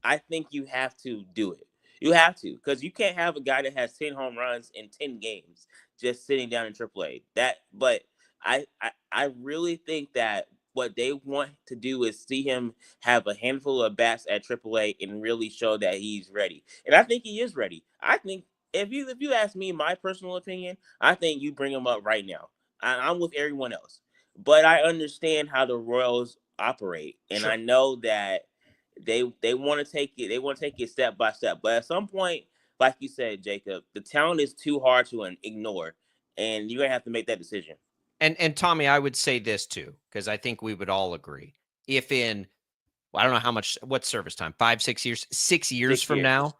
I think you have to do it. You have to, because you can't have a guy that has 10 home runs in 10 games just sitting down in AAA. But I really think that what they want to do is see him have a handful of bats at AAA and really show that he's ready. And I think he is ready. I think if you ask me my personal opinion, I think you bring him up right now. I'm with everyone else. But I understand how the Royals operate. And I know that they want to take it. They want to take it step by step. But at some point, like you said, Jacob, the talent is too hard to ignore. And you're going to have to make that decision. And Tommy, I would say this too, because I think we would all agree. If I don't know what's service time, 5, 6 years, 6 years from now,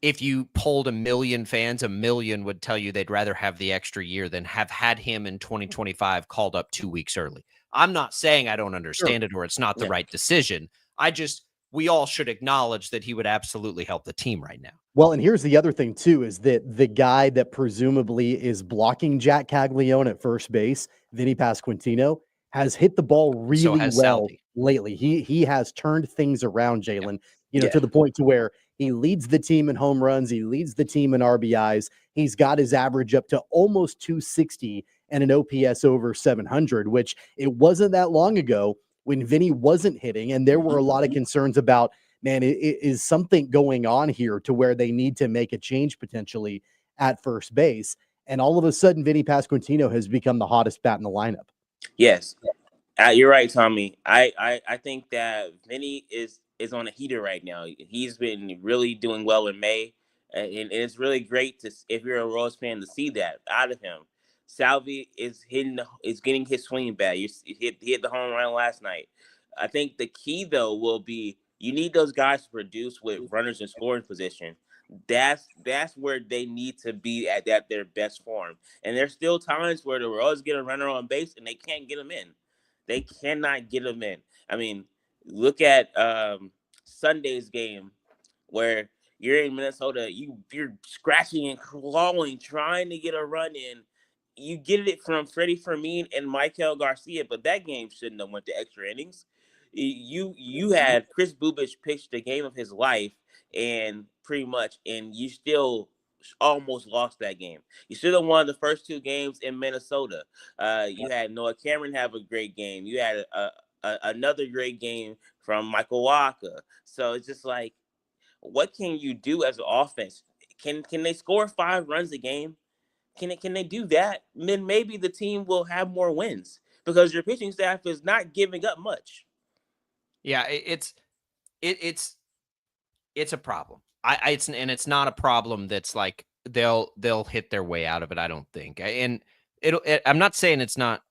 if you polled 1 million fans, 1 million would tell you they'd rather have the extra year than have had him in 2025 called up 2 weeks early. I'm not saying I don't understand it or it's not the right decision. We all should acknowledge that he would absolutely help the team right now. Well, and here's the other thing, too, is that the guy that presumably is blocking Jack Caglione at first base, Vinny Pasquantino, has hit the ball really well Salvi lately. He has turned things around, Jaylon, to the point to where he leads the team in home runs. He leads the team in RBIs. He's got his average up to almost 260 and an OPS over 700, which it wasn't that long ago when Vinny wasn't hitting. And there were a lot of concerns about, man, is something going on here to where they need to make a change potentially at first base. And all of a sudden, Vinny Pasquantino has become the hottest bat in the lineup. Yes, you're right, Tommy. I think that Vinny is on a heater right now. He's been really doing well in May, and it's really great if you're a Royals fan to see that out of him. Salvi is getting his swing back. He hit the home run last night. I think the key though will be you need those guys to produce with runners in scoring position. That's where they need to be at their best form. And there's still times where the Royals get a runner on base and they can't get him in. They cannot get him in. I mean, look at Sunday's game where you're in Minnesota, you're scratching and clawing, trying to get a run in. You get it from Freddie Fermin and Michael Garcia, but that game shouldn't have went to extra innings. You had Chris Bubich pitch the game of his life, and you still almost lost that game. You should have won the first 2 games in Minnesota. You had Noah Cameron have a great game. You had another great game from Michael Wacha. So it's just like, what can you do as an offense? Can they score 5 runs a game? Can they do that? Then maybe the team will have more wins because your pitching staff is not giving up much. Yeah, it's a problem. It's not a problem that's like they'll hit their way out of it. I don't think. And I'm not saying it's not.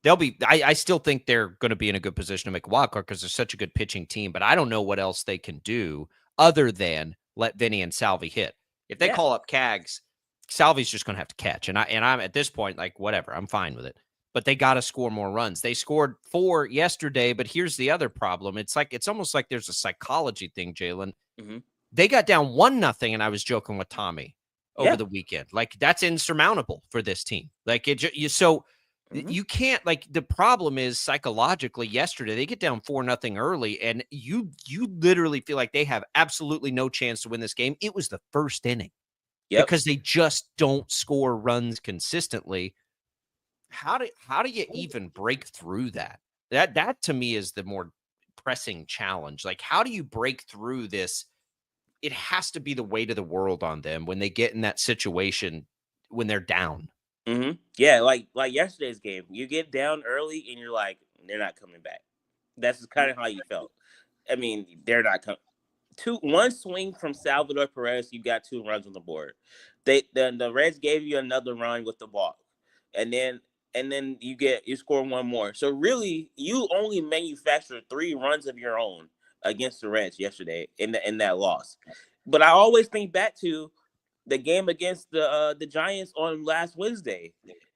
They'll be. I still think they're going to be in a good position to make a wild card because they're such a good pitching team. But I don't know what else they can do other than let Vinny and Salvi hit. If they call up Cags, Salvi's just going to have to catch. And I'm at this point like whatever. I'm fine with it. But they got to score more runs. They scored 4 yesterday. But here's the other problem. It's almost like there's a psychology thing, Jaylon. Mm-hmm. They got down 1-0, and I was joking with Tommy over the weekend. Like that's insurmountable for this team. Like you can't, like, the problem is psychologically yesterday they get down 4-0 early, and you literally feel like they have absolutely no chance to win this game. It was the first inning because they just don't score runs consistently. How do you even break through that? That to me is the more pressing challenge. Like, how do you break through this? It has to be the weight of the world on them when they get in that situation when they're down. Mm-hmm. Yeah, like yesterday's game. You get down early and you're like, they're not coming back. That's kind of how you felt. I mean, they're not coming. One swing from Salvador Perez, you got 2 runs on the board. The Reds gave you another run with the ball, and then you score 1 more. So really, you only manufactured 3 runs of your own against the Reds yesterday in that loss. But I always think back to the game against the Giants on last Wednesday,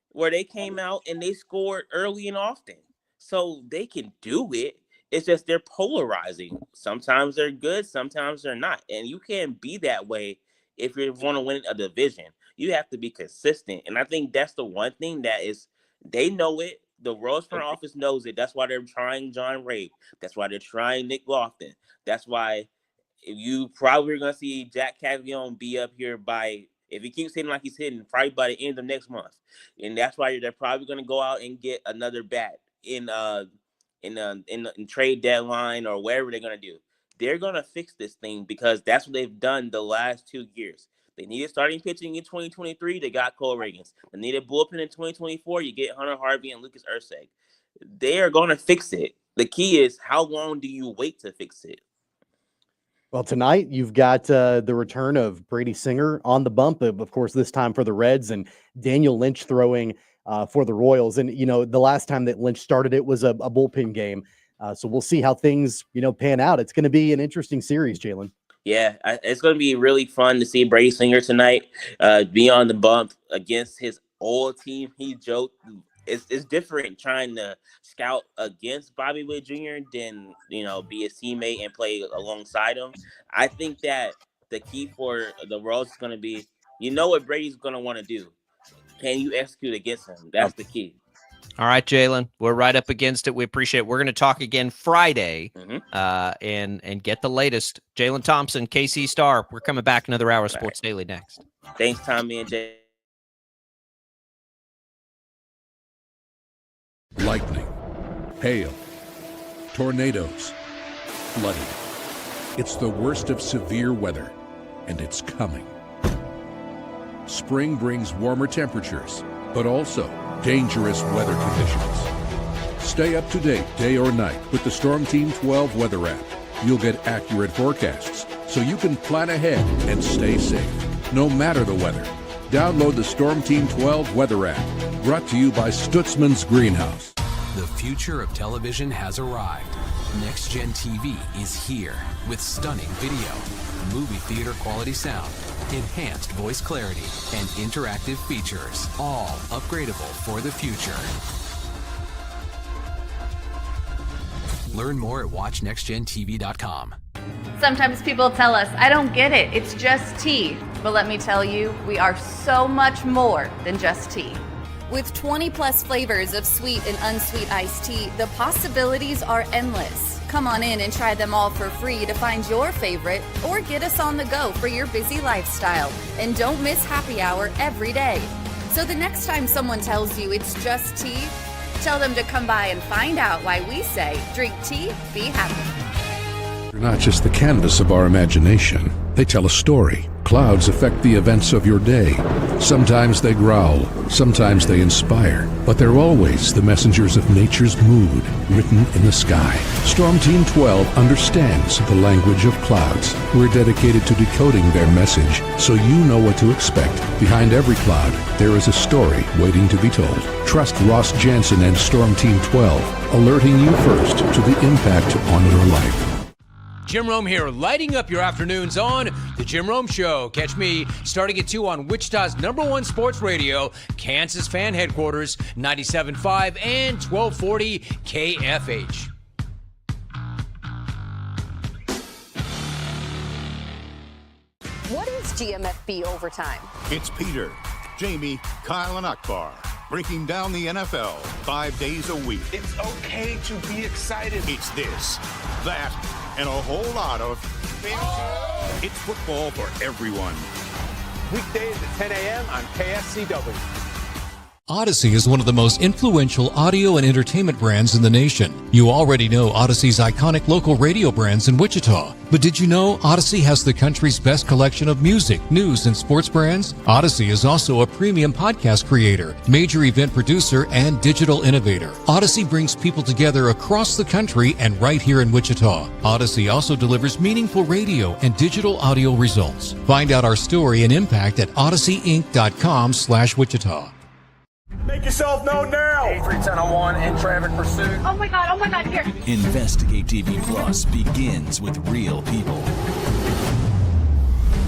where they came out and they scored early and often. So they can do it. It's just they're polarizing. Sometimes they're good, sometimes they're not. And you can't be that way if you want to win a division. You have to be consistent. And I think that's the one thing that is, they know it. The Royals front office knows it. That's why they're trying John Ray. That's why they're trying Nick Lofton. That's why you probably are going to see Jack Caglione be up here if he keeps hitting like he's hitting, probably by the end of next month. And that's why they're probably going to go out and get another bat in trade deadline or whatever they're going to do. They're going to fix this thing because that's what they've done the last 2 years. They needed starting pitching in 2023. They got Cole Reagans. They needed bullpen in 2024. You get Hunter Harvey and Lucas Erceg. They are going to fix it. The key is, how long do you wait to fix it? Well, tonight you've got the return of Brady Singer on the bump, of course, this time for the Reds, and Daniel Lynch throwing for the Royals. And, the last time that Lynch started, it was a bullpen game. So we'll see how things, pan out. It's going to be an interesting series, Jaylon. Yeah, it's going to be really fun to see Brady Singer tonight be on the bump against his old team. He joked. It's different trying to scout against Bobby Witt Jr. than, be a teammate and play alongside him. I think that the key for the Royals is going to be, what Brady's going to want to do. Can you execute against him? That's the key. All right, Jaylon, we're right up against it. We appreciate it. We're going to talk again Friday and get the latest. Jaylon Thompson, KC Star. We're coming back another hour of Sports Daily next. Thanks, Tommy and Jay. Lightning, hail, tornadoes, flooding. It's the worst of severe weather, and it's coming. Spring brings warmer temperatures, but also dangerous weather conditions. Stay up to date day or night with the Storm Team 12 weather app. You'll get accurate forecasts so you can plan ahead and stay safe, no matter the weather. Download the Storm Team 12 weather app, brought to you by Stutzman's Greenhouse. The future of television has arrived. Next Gen TV is here with stunning video, movie theater quality sound, enhanced voice clarity, and interactive features, all upgradable for the future. Learn more at watchnextgentv.com. Sometimes people tell us, I don't get it, it's just tea. But let me tell you, we are so much more than just tea. With 20 plus flavors of sweet and unsweet iced tea, the possibilities are endless. Come on in and try them all for free to find your favorite, or get us on the go for your busy lifestyle. And don't miss happy hour every day. So the next time someone tells you it's just tea, tell them to come by and find out why we say, drink tea, be happy. They're not just the canvas of our imagination. They tell a story. Clouds affect the events of your day. Sometimes they growl, sometimes they inspire, but they're always the messengers of nature's mood, written in the sky. Storm Team 12 understands the language of clouds. We're dedicated to decoding their message so you know what to expect. Behind every cloud, there is a story waiting to be told. Trust Ross Jansen and Storm Team 12, alerting you first to the impact on your life. Jim Rome here, lighting up your afternoons on The Jim Rome Show. Catch me starting at 2 on Wichita's #1 sports radio, Kansas Fan Headquarters, 97.5 and 1240 KFH. What is GMFB overtime? It's Peter, Jamie, Kyle, and Akbar breaking down the NFL 5 days a week. It's okay to be excited. It's this, that, and a whole lot of fantasy. It's football for everyone. Weekdays at 10 a.m. on KSCW. Odyssey is one of the most influential audio and entertainment brands in the nation. You already know Odyssey's iconic local radio brands in Wichita. But did you know Odyssey has the country's best collection of music, news, and sports brands? Odyssey is also a premium podcast creator, major event producer, and digital innovator. Odyssey brings people together across the country and right here in Wichita. Odyssey also delivers meaningful radio and digital audio results. Find out our story and impact at odysseyinc.com/Wichita. Make yourself known now. 83101 in traffic pursuit. Oh my God, here. Investigate TV Plus begins with real people.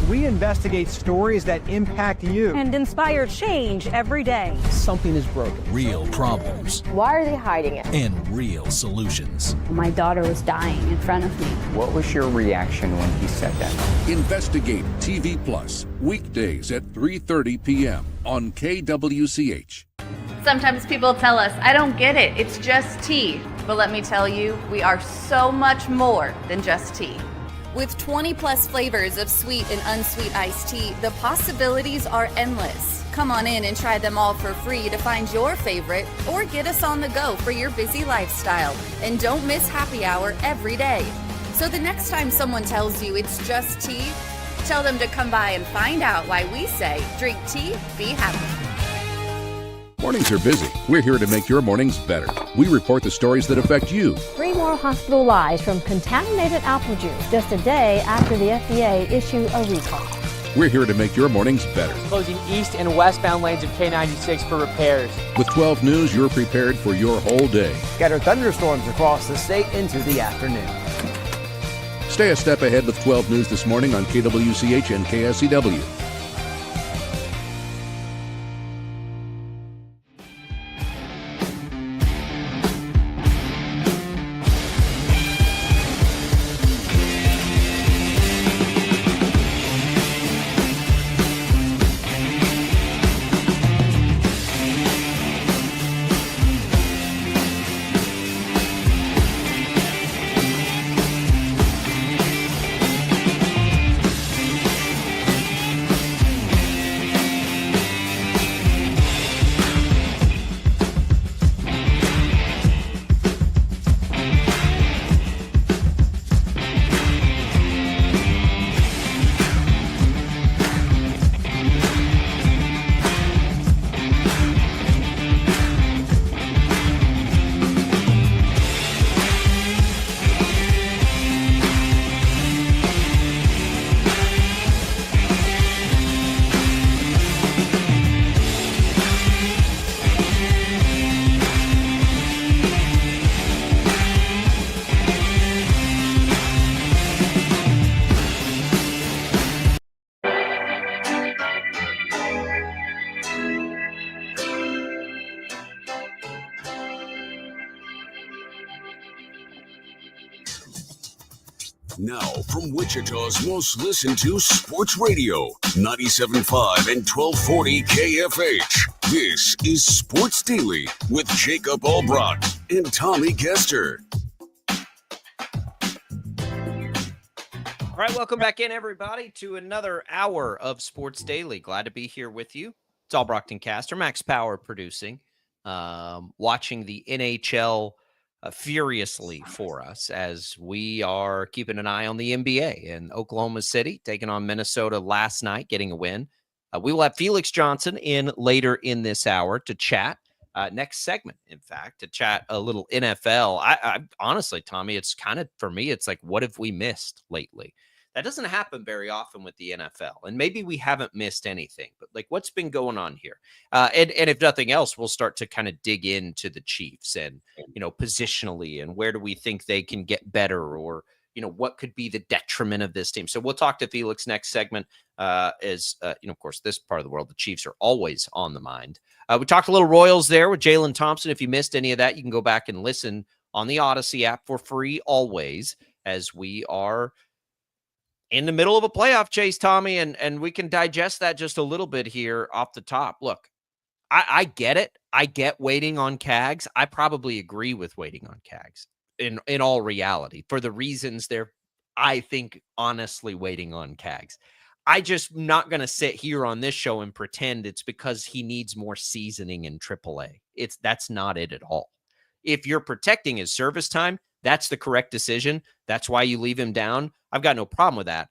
We investigate stories that impact you. And inspire change every day. Something is broken. Real problems. Why are they hiding it? And real solutions. My daughter was dying in front of me. What was your reaction when he said that? Investigate TV Plus, weekdays at 3:30 p.m. on KWCH. Sometimes people tell us, I don't get it, it's just tea. But let me tell you, we are so much more than just tea. With 20 plus flavors of sweet and unsweet iced tea, the possibilities are endless. Come on in and try them all for free to find your favorite, or get us on the go for your busy lifestyle. And don't miss happy hour every day. So the next time someone tells you it's just tea, tell them to come by and find out why we say, drink tea, be happy. Mornings are busy. We're here to make your mornings better. We report the stories that affect you. 3 more hospital lies from contaminated apple juice just a day after the FDA issue a recall. We're here to make your mornings better. Closing east and westbound lanes of K96 for repairs. With 12 News, you're prepared for your whole day. Scattered thunderstorms across the state into the afternoon. Stay a step ahead with 12 News this morning on KWCH and KSCW. Now, from Wichita's most listened to sports radio, 97.5 and 1240 KFH. This is Sports Daily with Jacob Albrock and Tommy Kester. All right, welcome back in, everybody, to another hour of Sports Daily. Glad to be here with you. It's Albrock and Caster, Max Power producing, watching the NHL furiously for us as we are keeping an eye on the NBA and Oklahoma City taking on Minnesota last night, getting a win. We will have Felix Johnson in later in this hour to chat. Next segment, in fact, to chat a little NFL. I honestly, Tommy, it's kind of, for me, it's like, what have we missed lately? That doesn't happen very often with the NFL. And maybe we haven't missed anything, but like, what's been going on here? And if nothing else, we'll start to kind of dig into the Chiefs and, positionally, and where do we think they can get better, or, what could be the detriment of this team? So we'll talk to Felix next segment. Of course, this part of the world, the Chiefs are always on the mind. We talked a little Royals there with Jaylon Thompson. If you missed any of that, you can go back and listen on the Odyssey app for free always, as we are in the middle of a playoff chase, Tommy, and we can digest that just a little bit here off the top. Look, I get it. I get waiting on Cags. I probably agree with waiting on Cags in all reality for the reasons they're, I think, honestly waiting on Cags. I just not going to sit here on this show and pretend it's because he needs more seasoning in AAA. That's not it at all. If you're protecting his service time, that's the correct decision. That's why you leave him down. I've got no problem with that.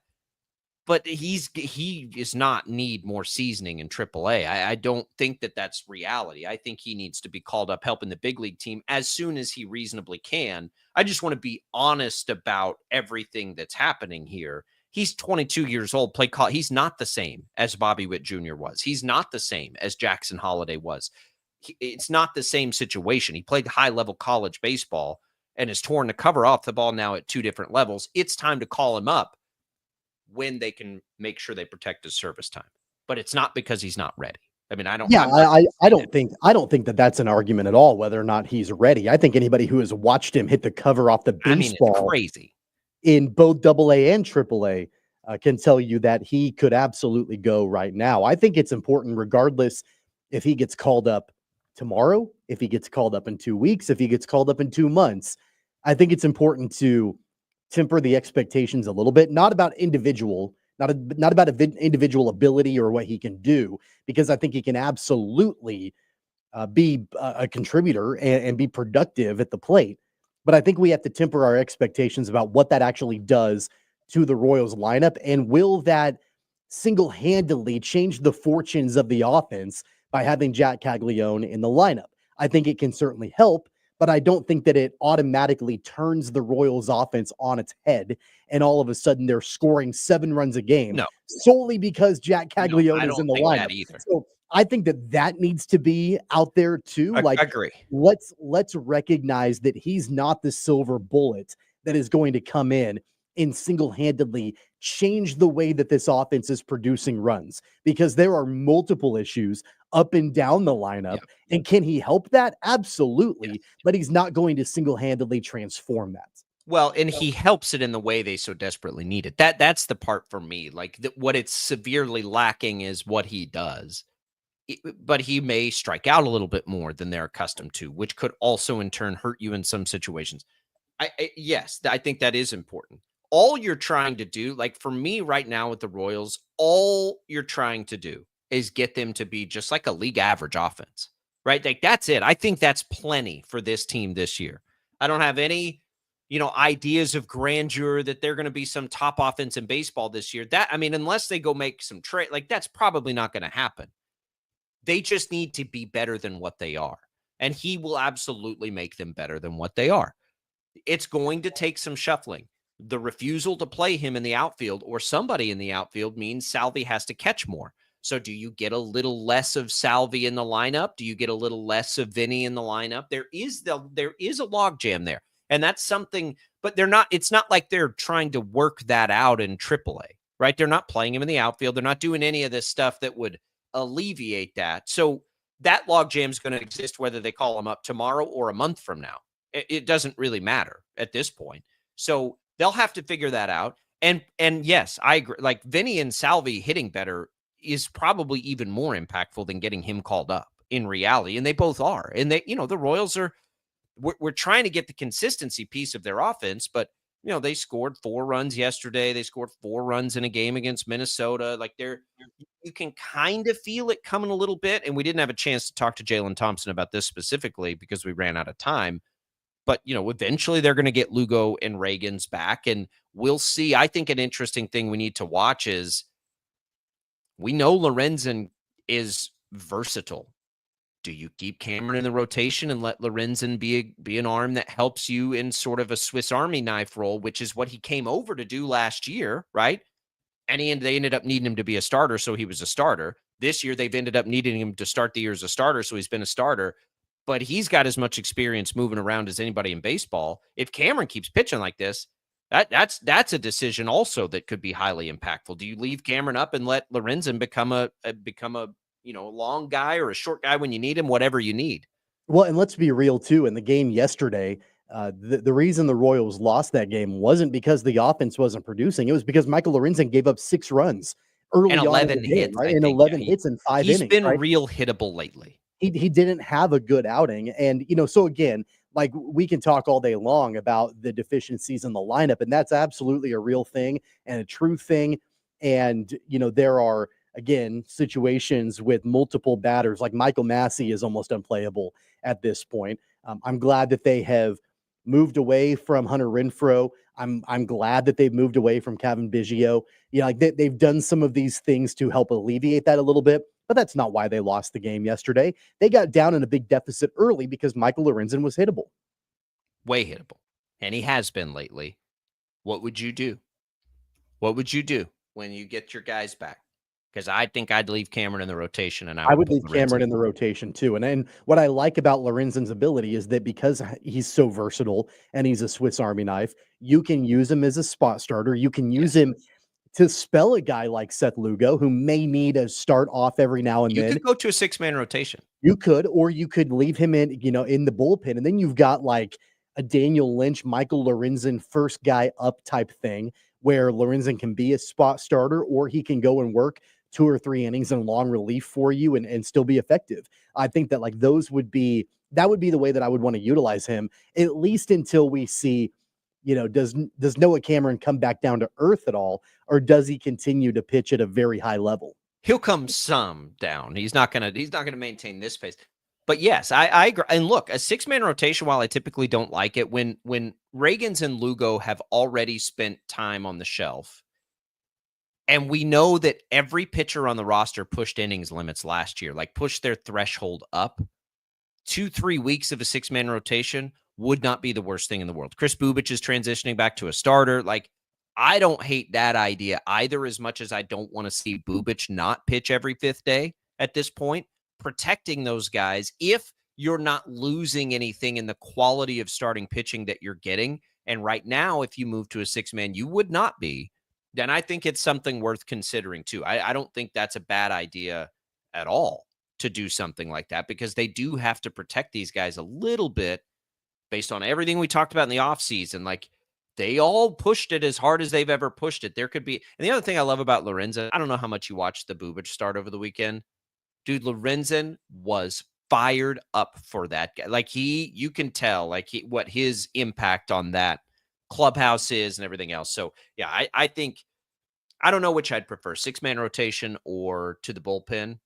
But he does not need more seasoning in AAA. I don't think that that's reality. I think he needs to be called up helping the big league team as soon as he reasonably can. I just want to be honest about everything that's happening here. He's 22 years old. He's not the same as Bobby Witt Jr. was. He's not the same as Jackson Holliday was. It's not the same situation. He played high-level college baseball and has torn the cover off the ball now at two different levels. It's time to call him up when they can make sure they protect his service time. But it's not because he's not ready. I mean, I don't think that that's an argument at all, whether or not he's ready. I think anybody who has watched him hit the cover off the baseball, it's crazy, in both AA and AAA, can tell you that he could absolutely go right now. I think it's important, regardless if he gets called up tomorrow, if he gets called up in 2 weeks, if he gets called up in 2 months. I think it's important to temper the expectations a little bit, not about individual ability or what he can do, because I think he can absolutely be a contributor and be productive at the plate. But I think we have to temper our expectations about what that actually does to the Royals lineup, and will that single-handedly change the fortunes of the offense by having Jack Caglione in the lineup. I think it can certainly help, but I don't think that it automatically turns the Royals offense on its head and all of a sudden they're scoring 7 runs a game solely because Jack Caglione is in the lineup. So I think that needs to be out there too. I agree. Let's recognize that he's not the silver bullet that is going to come in and single-handedly change the way that this offense is producing runs, because there are multiple issues up and down the lineup. Yep. And can he help that? Absolutely. Yes. But he's not going to single-handedly transform that. Well, and he helps it in the way they so desperately need it. That's the part for me. Like what it's severely lacking is what he does. But he may strike out a little bit more than they're accustomed to, which could also in turn hurt you in some situations. Yes, I think that is important. All you're trying to do, like for me right now with the Royals, all you're trying to do is get them to be just like a league average offense, right? Like that's it. I think that's plenty for this team this year. I don't have any, ideas of grandeur that they're going to be some top offense in baseball this year. Unless they go make some trade, like that's probably not going to happen. They just need to be better than what they are. And he will absolutely make them better than what they are. It's going to take some shuffling. The refusal to play him in the outfield or somebody in the outfield means Salvi has to catch more. So do you get a little less of Salvi in the lineup? Do you get a little less of Vinny in the lineup? There is a logjam there. And that's something, but it's not like they're trying to work that out in AAA, right? They're not playing him in the outfield. They're not doing any of this stuff that would alleviate that. So that logjam is going to exist whether they call him up tomorrow or a month from now. It doesn't really matter at this point. So they'll have to figure that out. And yes, I agree. Like Vinny and Salvi hitting better is probably even more impactful than getting him called up in reality. And they both are. And they, the Royals we're trying to get the consistency piece of their offense, but they scored 4 runs yesterday. They scored 4 runs in a game against Minnesota. Like you can kind of feel it coming a little bit. And we didn't have a chance to talk to Jaylon Thompson about this specifically because we ran out of time. But, eventually they're going to get Lugo and Reagan's back, and we'll see. I think an interesting thing we need to watch is we know Lorenzen is versatile. Do you keep Cameron in the rotation and let Lorenzen be an arm that helps you in sort of a Swiss Army knife role, which is what he came over to do last year, right? And they ended up needing him to be a starter, so he was a starter. This year, they've ended up needing him to start the year as a starter, so he's been a starter. But he's got as much experience moving around as anybody in baseball. If Cameron keeps pitching like this, that's a decision also that could be highly impactful. Do you leave Cameron up and let Lorenzen become a long guy or a short guy when you need him, whatever you need? Well, and let's be real too. In the game yesterday, the reason the Royals lost that game wasn't because the offense wasn't producing. It was because Michael Lorenzen gave up 6 runs early and 11 on in the game, hits, right? And 11 hits in 5 innings. He's been right? real hittable lately. He didn't have a good outing. And, so again, like we can talk all day long about the deficiencies in the lineup, and that's absolutely a real thing and a true thing. And, there are, again, situations with multiple batters, like Michael Massey is almost unplayable at this point. I'm glad that they have moved away from Hunter Renfroe. I'm glad that they've moved away from Kevin Biggio. They've done some of these things to help alleviate that a little bit. But that's not why they lost the game yesterday. They got down in a big deficit early because Michael Lorenzen was hittable. Way hittable. And he has been lately. What would you do? What would you do when you get your guys back? Because I think I'd leave Cameron in the rotation. And I would leave Cameron in the rotation too. And what I like about Lorenzen's ability is that because he's so versatile and he's a Swiss Army knife, you can use him as a spot starter. You can use him to spell a guy like Seth Lugo, who may need a start off every now and then. You could go to a 6-man rotation. You could, or you could leave him in the bullpen. And then you've got like a Daniel Lynch, Michael Lorenzen, first guy up type thing, where Lorenzen can be a spot starter, or he can go and work 2 or 3 innings in long relief for you and still be effective. I think that that would be the way that I would want to utilize him, at least until we see, does Noah Cameron come back down to earth at all, or does he continue to pitch at a very high level? He'll come some down. He's not gonna maintain this pace. But yes, I agree. And look, a 6-man rotation, while I typically don't like it, when Reagans and Lugo have already spent time on the shelf, and we know that every pitcher on the roster pushed innings limits last year, like pushed their threshold up, 2-3 weeks of a 6-man rotation would not be the worst thing in the world. Chris Bubich is transitioning back to a starter. Like, I don't hate that idea either, as much as I don't want to see Bubich not pitch every 5th day at this point. Protecting those guys, if you're not losing anything in the quality of starting pitching that you're getting, and right now, if you move to a 6-man, you would not be, then I think it's something worth considering too. I don't think that's a bad idea at all to do something like that, because they do have to protect these guys a little bit based on everything we talked about in the offseason. Like, they all pushed it as hard as they've ever pushed it. There could be, and the other thing I love about Lorenzen, I don't know how much you watched the Bubich start over the weekend. Dude, Lorenzen was fired up for that guy. Like, you can tell what his impact on that clubhouse is and everything else. So yeah, I think, I don't know which I'd prefer, 6-man rotation or to the bullpen.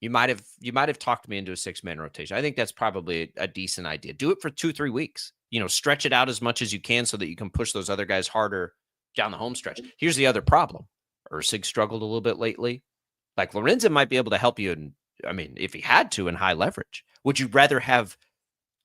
You might have talked me into a 6-man rotation. I think that's probably a decent idea. Do it for 2-3 weeks. Stretch it out as much as you can so that you can push those other guys harder down the home stretch. Here's the other problem. Ursig struggled a little bit lately. Like, Lorenzen might be able to help you, if he had to, in high leverage. Would you rather have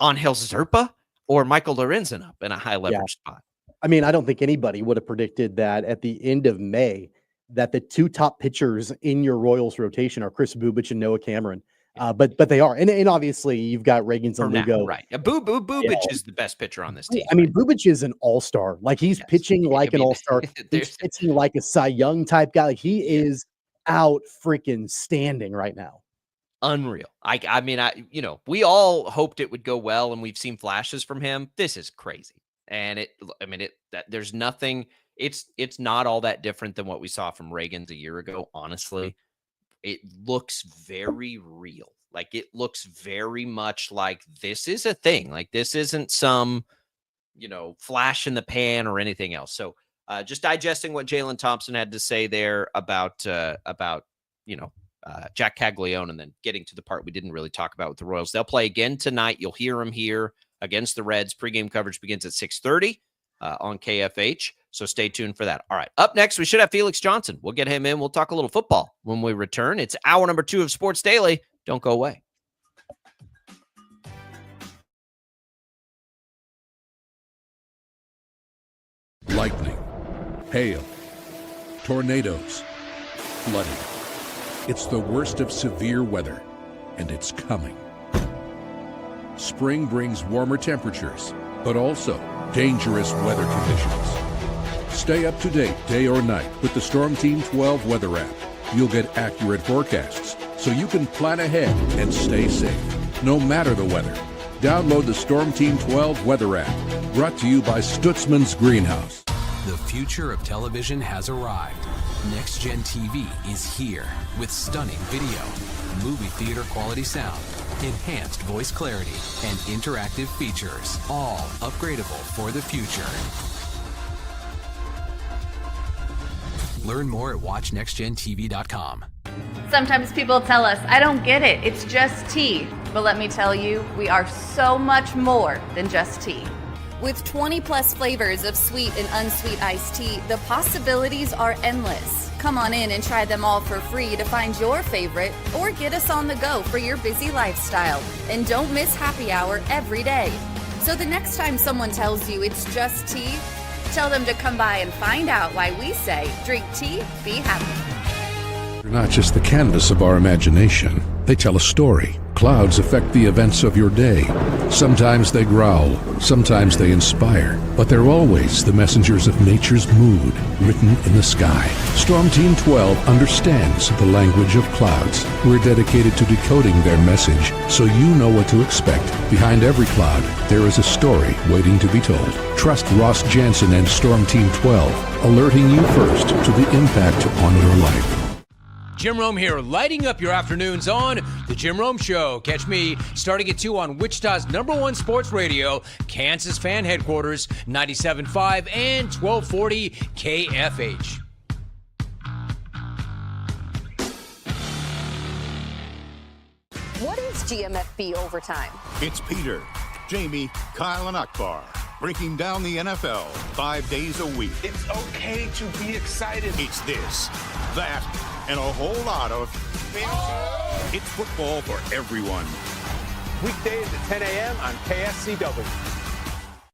Angel Zerpa or Michael Lorenzen up in a high leverage spot? I don't think anybody would have predicted that at the end of May that the 2 top pitchers in your Royals rotation are Chris Bubich and Noah Cameron. But they are. And obviously you've got Reagans and Lugo. Right. Bubich is the best pitcher on this team. Bubich is an all-star. Like, he's pitching like an all-star. He's pitching like a Cy Young type guy. Like, he is out freaking standing right now. Unreal. We all hoped it would go well, and we've seen flashes from him. This is crazy. And there's nothing. It's not all that different than what we saw from Reagan's a year ago. Honestly, it looks very real. Like it looks very much like this is a thing. Like this isn't some, flash in the pan or anything else. So just digesting what Jaylon Thompson had to say there about Jack Caglione, and then getting to the part we didn't really talk about with the Royals. They'll play again tonight. You'll hear them here against the Reds. Pregame coverage begins at 6:30 on KFH. So stay tuned for that. All right. Up next, we should have Felix Johnson. We'll get him in. We'll talk a little football when we return. It's hour number 2 of Sports Daily. Don't go away. Lightning, hail, tornadoes, flooding. It's the worst of severe weather, and it's coming. Spring brings warmer temperatures, but also dangerous weather conditions. Stay up to date day or night with the Storm Team 12 weather app. You'll get accurate forecasts, so you can plan ahead and stay safe, no matter the weather. Download the Storm Team 12 weather app, brought to you by Stutzman's Greenhouse. The future of television has arrived. Next Gen TV is here with stunning video, movie theater quality sound, enhanced voice clarity, and interactive features, all upgradable for the future. Learn more at watchnextgentv.com. Sometimes people tell us, I don't get it, it's just tea. But let me tell you, we are so much more than just tea. With 20 plus flavors of sweet and unsweet iced tea, the possibilities are endless. Come on in and try them all for free to find your favorite, or get us on the go for your busy lifestyle. And don't miss happy hour every day. So the next time someone tells you it's just tea, tell them to come by and find out why we say, drink tea, be happy. They're not just the canvas of our imagination. They tell a story. Clouds affect the events of your day. Sometimes they growl, sometimes they inspire, but they're always the messengers of nature's mood, written in the sky. Storm Team 12 understands the language of clouds. We're dedicated to decoding their message, so you know what to expect. Behind every cloud, there is a story waiting to be told. Trust Ross Jansen and Storm Team 12, alerting you first to the impact on your life. Jim Rome here, lighting up your afternoons on The Jim Rome Show. Catch me starting at 2 on Wichita's #1 sports radio, Kansas Fan Headquarters, 97.5 and 1240 KFH. What is GMFB Overtime? It's Peter, Jamie, Kyle, and Akbar breaking down the NFL 5 days a week. It's okay to be excited. It's this, that, and a whole lot of fantasy. It's football for everyone. Weekdays at 10 a.m. on KSCW.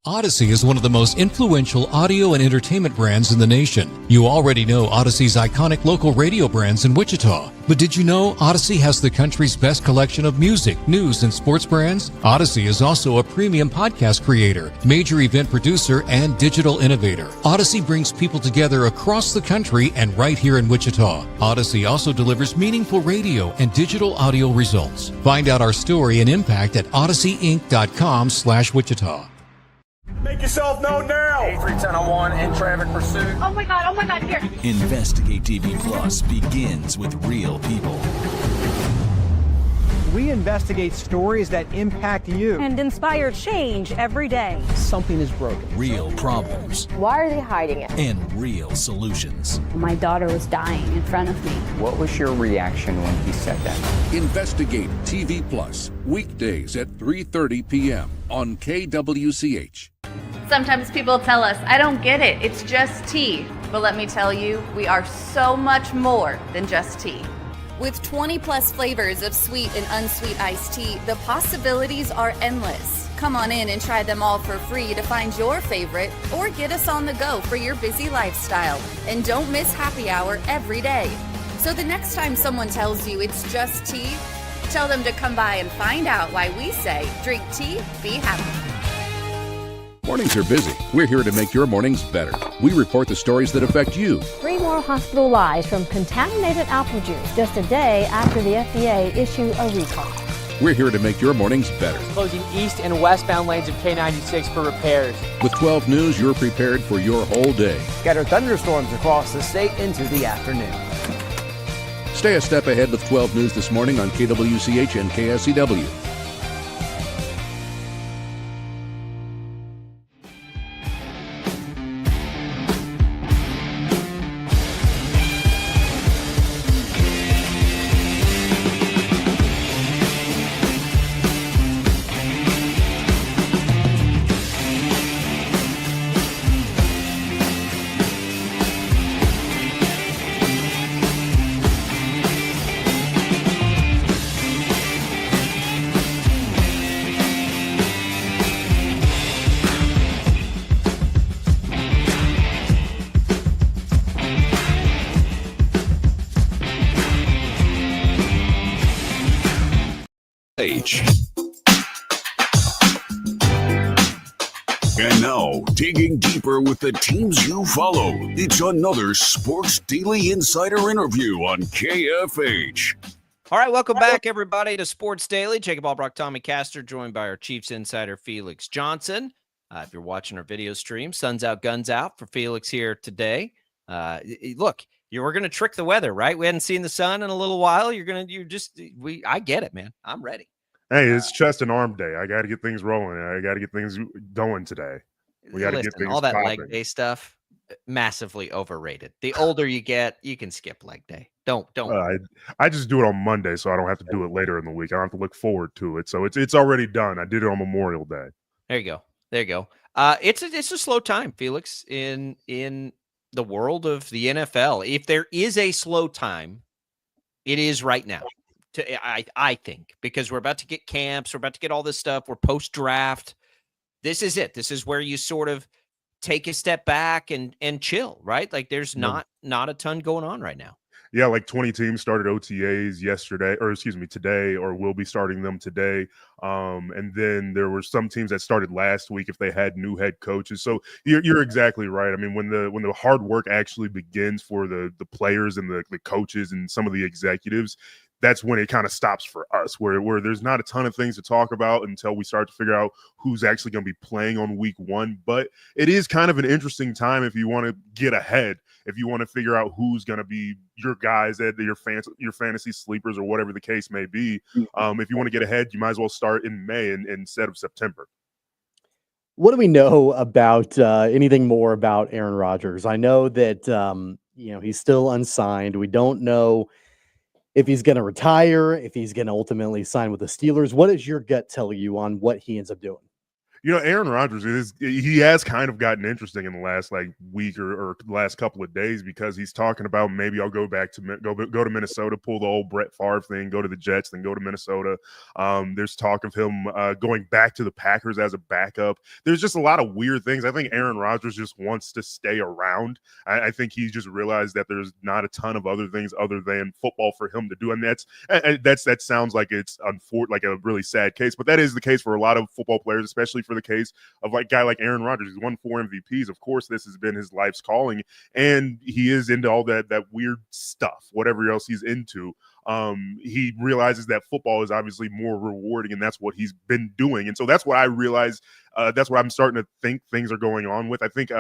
Odyssey is one of the most influential audio and entertainment brands in the nation. You already know Odyssey's iconic local radio brands in Wichita. But did you know Odyssey has the country's best collection of music, news, and sports brands? Odyssey is also a premium podcast creator, major event producer, and digital innovator. Odyssey brings people together across the country and right here in Wichita. Odyssey also delivers meaningful radio and digital audio results. Find out our story and impact at odysseyinc.com/Wichita. Make yourself known now. 83101 in traffic pursuit. Oh my God, here. Investigate TV Plus begins with real people. We investigate stories that impact you. And inspire change every day. Something is broken. Real problems. Why are they hiding it? And real solutions. My daughter was dying in front of me. What was your reaction when he said that? Investigate TV Plus, weekdays at 3:30 p.m. on KWCH. Sometimes people tell us, I don't get it, it's just tea. But let me tell you, we are so much more than just tea. With 20 plus flavors of sweet and unsweet iced tea, the possibilities are endless. Come on in and try them all for free to find your favorite, or get us on the go for your busy lifestyle. And don't miss happy hour every day. So the next time someone tells you it's just tea, tell them to come by and find out why we say, drink tea, be happy. Mornings are busy. We're here to make your mornings better. We report the stories that affect you. 3 more hospital lies from contaminated apple juice just a day after the FDA issued a recall. We're here to make your mornings better. Closing east and westbound lanes of K96 for repairs. With 12 News, you're prepared for your whole day. Scattered thunderstorms across the state into the afternoon. Stay a step ahead with 12 News this morning on KWCH and KSCW. And now, digging deeper with the teams you follow, it's another Sports Daily Insider interview on KFH. All right, welcome back, everybody, to Sports Daily. Jacob Albrock, Tommy Castor, joined by our Chiefs insider, Felix Johnson. If you're watching our video stream, sun's out, guns out for Felix here today. Look, we're going to trick the weather, right? We hadn't seen the sun in a little while. I get it, man. I'm ready. Hey, it's chest and arm day. I got to get things rolling. I got to get things going today. We got to get things all that popping. leg day stuff, massively overrated. The older you get, you can skip leg day. Don't. I just do it on Monday, so I don't have to do it later in the week. I don't have to look forward to it. So it's already done. I did it on Memorial Day. There you go. It's a slow time, Felix, in the world of the NFL. If there is a slow time, it is right now. I think, because we're about to get camps, we're about to get all this stuff. We're post-draft. This is it. This is where you sort of take a step back and chill, right? Like there's not a ton going on right now. Yeah, like 20 teams started OTAs today, or will be starting them today. And then there were some teams that started last week if they had new head coaches. So you're exactly right. I mean, when the hard work actually begins for the players and the coaches and some of the executives, that's when it kind of stops for us, where there's not a ton of things to talk about until we start to figure out who's actually going to be playing on week one. But it is kind of an interesting time if you want to get ahead, if you want to figure out who's going to be your guys at your fantasy sleepers or whatever the case may be. If you want to get ahead, you might as well start in May instead of September. What do we know about anything more about Aaron Rodgers? I know that he's still unsigned. We don't know if he's going to retire, if he's going to ultimately sign with the Steelers. What does your gut tell you on what he ends up doing? Aaron Rodgers he has kind of gotten interesting in the last week or last couple of days, because he's talking about maybe I'll go back to go to Minnesota, pull the old Brett Favre thing, go to the Jets, then go to Minnesota. There's talk of him going back to the Packers as a backup. There's just a lot of weird things. I think Aaron Rodgers just wants to stay around. I think he just realized that there's not a ton of other things other than football for him to do. And that sounds like it's like a really sad case, but that is the case for a lot of football players, especially for the case of a guy like Aaron Rodgers. He's won 4 MVPs. Of course, this has been his life's calling, and he is into all that weird stuff, whatever else he's into. He realizes that football is obviously more rewarding, and that's what he's been doing. And so that's what I realize. That's what I'm starting to think things are going on with. I think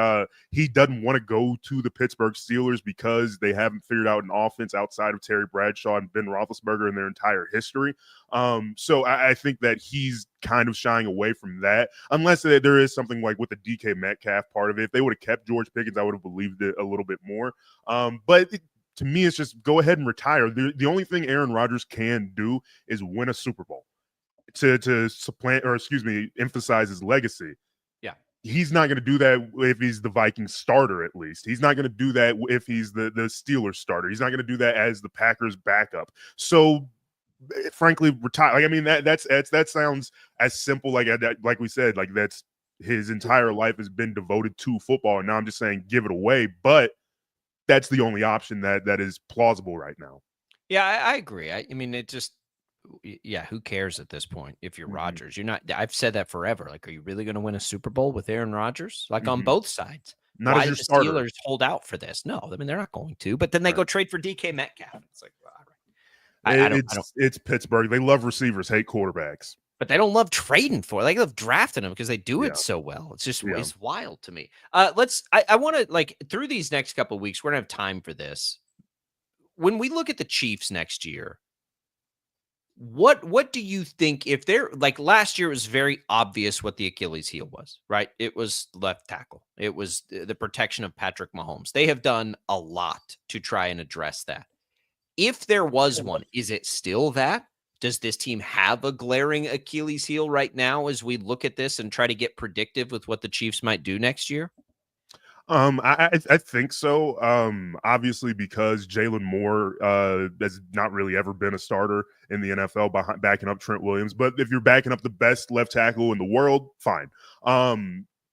he doesn't want to go to the Pittsburgh Steelers because they haven't figured out an offense outside of Terry Bradshaw and Ben Roethlisberger in their entire history. So I think that he's kind of shying away from that, unless there is something like with the DK Metcalf part of it. If they would have kept George Pickens, I would have believed it a little bit more. To me, it's just go ahead and retire. The only thing Aaron Rodgers can do is win a Super Bowl to supplant, or emphasize his legacy. Yeah. He's not going to do that if he's the Vikings starter, at least. He's not going to do that if he's the Steelers starter. He's not going to do that as the Packers backup. So, frankly, retire. That sounds as simple, like we said, that's his entire life has been devoted to football. And now I'm just saying, give it away. But that's the only option that is plausible right now. Yeah, I agree. Who cares at this point if you're Rodgers? You're not. I've said that forever. Are you really going to win a Super Bowl with Aaron Rodgers? On both sides. Not Why as your did the starter. Steelers hold out for this? No, they're not going to. But then they go trade for DK Metcalf. It's like, all right. It's Pittsburgh. They love receivers, hate quarterbacks. But they don't love trading for it. They love drafting them because they do Yeah. it so well. It's just Yeah. it's wild to me. I want to, like, through these next couple of weeks, we're gonna have time for this. When we look at the Chiefs next year, what do you think, if they're like last year, it was very obvious what the Achilles heel was, right? It was left tackle. It was the protection of Patrick Mahomes. They have done a lot to try and address that. If there was one, is it still that? Does this team have a glaring Achilles heel right now as we look at this and try to get predictive with what the Chiefs might do next year? I think so. Obviously, because Jalen Moore has not really ever been a starter in the NFL backing up Trent Williams. But if you're backing up the best left tackle in the world, fine.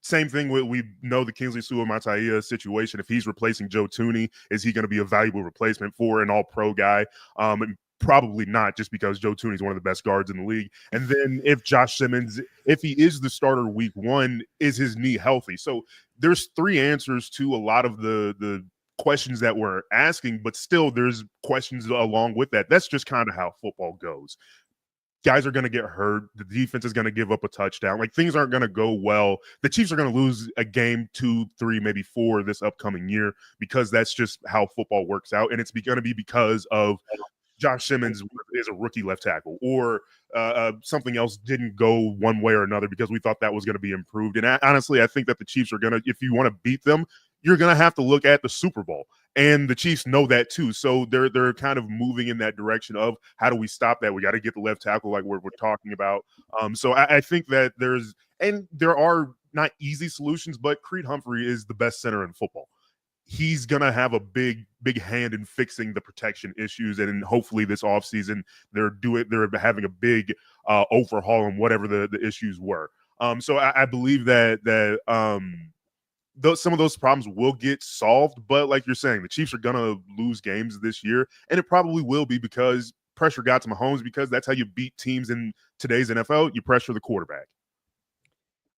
Same thing with, we know the Kingsley Suamataia situation. If he's replacing Joe Thuney, is he going to be a valuable replacement for an all-pro guy? And probably not, just because Joe Thuney is one of the best guards in the league. And then if Josh Simmons, if he is the starter week one, is his knee healthy? So there's three answers to a lot of the questions that we're asking, but still there's questions along with that. That's just kind of how football goes. Guys are going to get hurt. The defense is going to give up a touchdown. Like, things aren't going to go well. The Chiefs are going to lose a game, 2, 3, maybe 4 this upcoming year, because that's just how football works out. And it's going to be because of Josh Simmons is a rookie left tackle, or something else didn't go one way or another because we thought that was going to be improved. And honestly, I think that the Chiefs are going to, if you want to beat them, you're going to have to look at the Super Bowl. And the Chiefs know that too. So they're kind of moving in that direction of, how do we stop that? We got to get the left tackle like we're talking about. So I think that there are not easy solutions, but Creed Humphrey is the best center in football. He's going to have a big hand in fixing the protection issues. And hopefully this offseason, they're having a big overhaul on whatever the issues were. So I believe that some of those problems will get solved. But like you're saying, the Chiefs are going to lose games this year. And it probably will be because pressure got to Mahomes, because that's how you beat teams in today's NFL. You pressure the quarterback.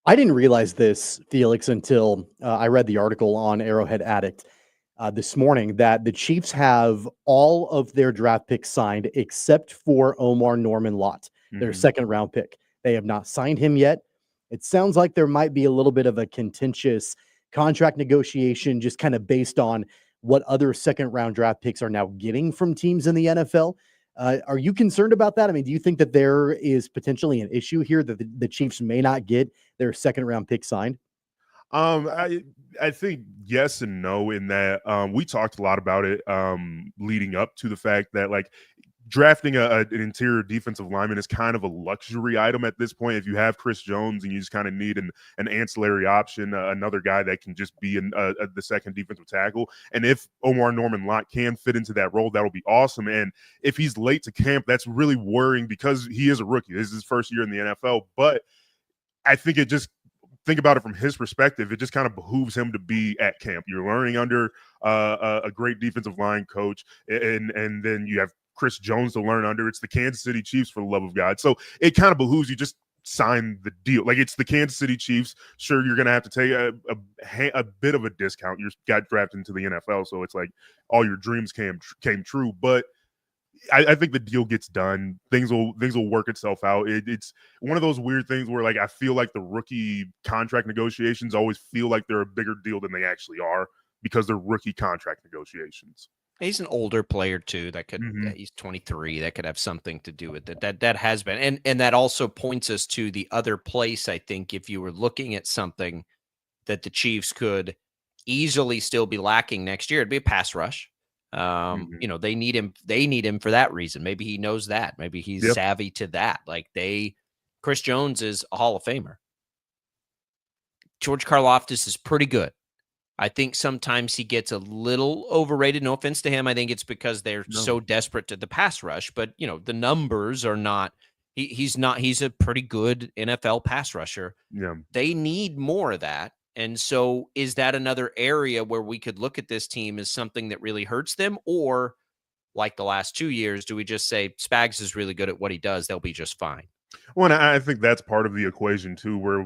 I didn't realize this, Felix, until I read the article on Arrowhead Addict this morning, that the Chiefs have all of their draft picks signed except for Omar Norman Lott, their second-round pick. They have not signed him yet. It sounds like there might be a little bit of a contentious contract negotiation, just kind of based on what other second-round draft picks are now getting from teams in the NFL. Are you concerned about that? I mean, do you think that there is potentially an issue here that the Chiefs may not get their second-round pick signed? I think yes and no, in that we talked a lot about it leading up to the fact that, like, drafting an interior defensive lineman is kind of a luxury item at this point. If you have Chris Jones and you just kind of need an ancillary option, another guy that can just be the second defensive tackle. And if Omar Norman Lott can fit into that role, that'll be awesome. And if he's late to camp, that's really worrying because he is a rookie. This is his first year in the NFL. But I think think about it from his perspective, it just kind of behooves him to be at camp. You're learning under a great defensive line coach, and then you have Chris Jones to learn under. It's the Kansas City Chiefs, for the love of God. So it kind of behooves you just sign the deal. Like, it's the Kansas City Chiefs. Sure, you're going to have to take a bit of a discount. You got drafted into the NFL, so it's like all your dreams came true. But I think the deal gets done. Things will work itself out. It's one of those weird things where, like, I feel like the rookie contract negotiations always feel like they're a bigger deal than they actually are, because they're rookie contract negotiations. He's an older player too. That could he's 23. That could have something to do with it. That has been, and that also points us to the other place. I think if you were looking at something that the Chiefs could easily still be lacking next year, it'd be a pass rush. You know, they need him. They need him for that reason. Maybe he knows that. Maybe he's savvy to that. Like, Chris Jones is a Hall of Famer. George Karlaftis is pretty good. I think sometimes he gets a little overrated. No offense to him. I think it's because they're so desperate to the pass rush. But, you know, the numbers are not – he's a pretty good NFL pass rusher. Yeah. They need more of that. And so is that another area where we could look at this team as something that really hurts them? Or, like the last 2 years, do we just say Spags is really good at what he does, they'll be just fine? Well, and I think that's part of the equation too, where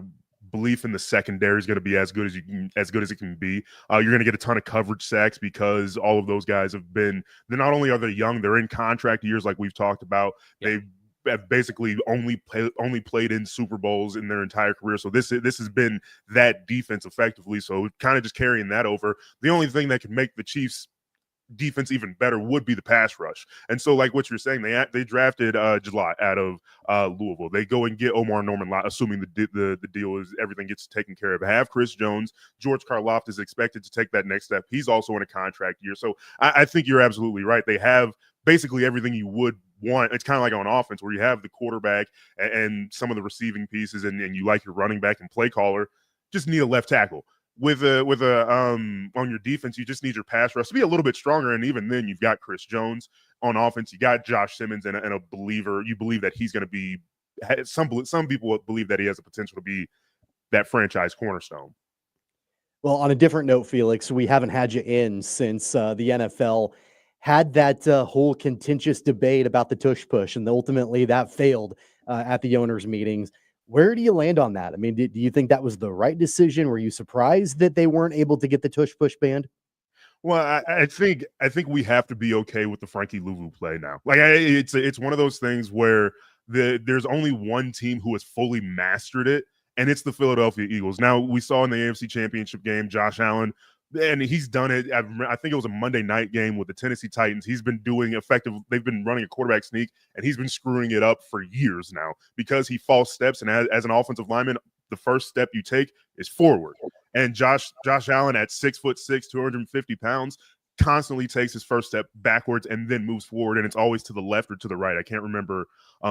belief in the secondary is going to be as good as it can be. You're going to get a ton of coverage sacks because all of those guys they're not only are they young, they're in contract years like we've talked about. Yep. They have basically only played in Super Bowls in their entire career. So this has been that defense effectively. So kind of just carrying that over. The only thing that can make the Chiefs defense even better would be the pass rush. And so like what you're saying, they drafted Jalot out of Louisville. They go and get Omar Norman, assuming the deal is everything gets taken care of. Have Chris Jones. George Karloff is expected to take that next step. He's also in a contract year. So I think you're absolutely right. They have basically everything you would want. It's kind of like on offense where you have the quarterback and some of the receiving pieces and you like your running back and play caller. Just need a left tackle. With on your defense, you just need your pass rush to be a little bit stronger. And even then, you've got Chris Jones on offense. You got Josh Simmons and a believer. You believe that he's going to be some people believe that he has the potential to be that franchise cornerstone. Well, on a different note, Felix, we haven't had you in since the NFL had that whole contentious debate about the tush push, and ultimately that failed at the owners' meetings. Where do you land on that? I mean, do you think that was the right decision? Were you surprised that they weren't able to get the tush push banned? Well, I think we have to be okay with the Frankie Louvu play now. Like it's one of those things where there's only one team who has fully mastered it, and it's the Philadelphia Eagles. Now we saw in the AFC Championship game, Josh Allen, and he's done it. I think it was a Monday night game with the Tennessee Titans. He's been doing effective. They've been running a quarterback sneak, and he's been screwing it up for years now because he false steps. And as an offensive lineman, the first step you take is forward. And Josh Allen at 6'6", 250 pounds, constantly takes his first step backwards and then moves forward, and it's always to the left or to the right. I can't remember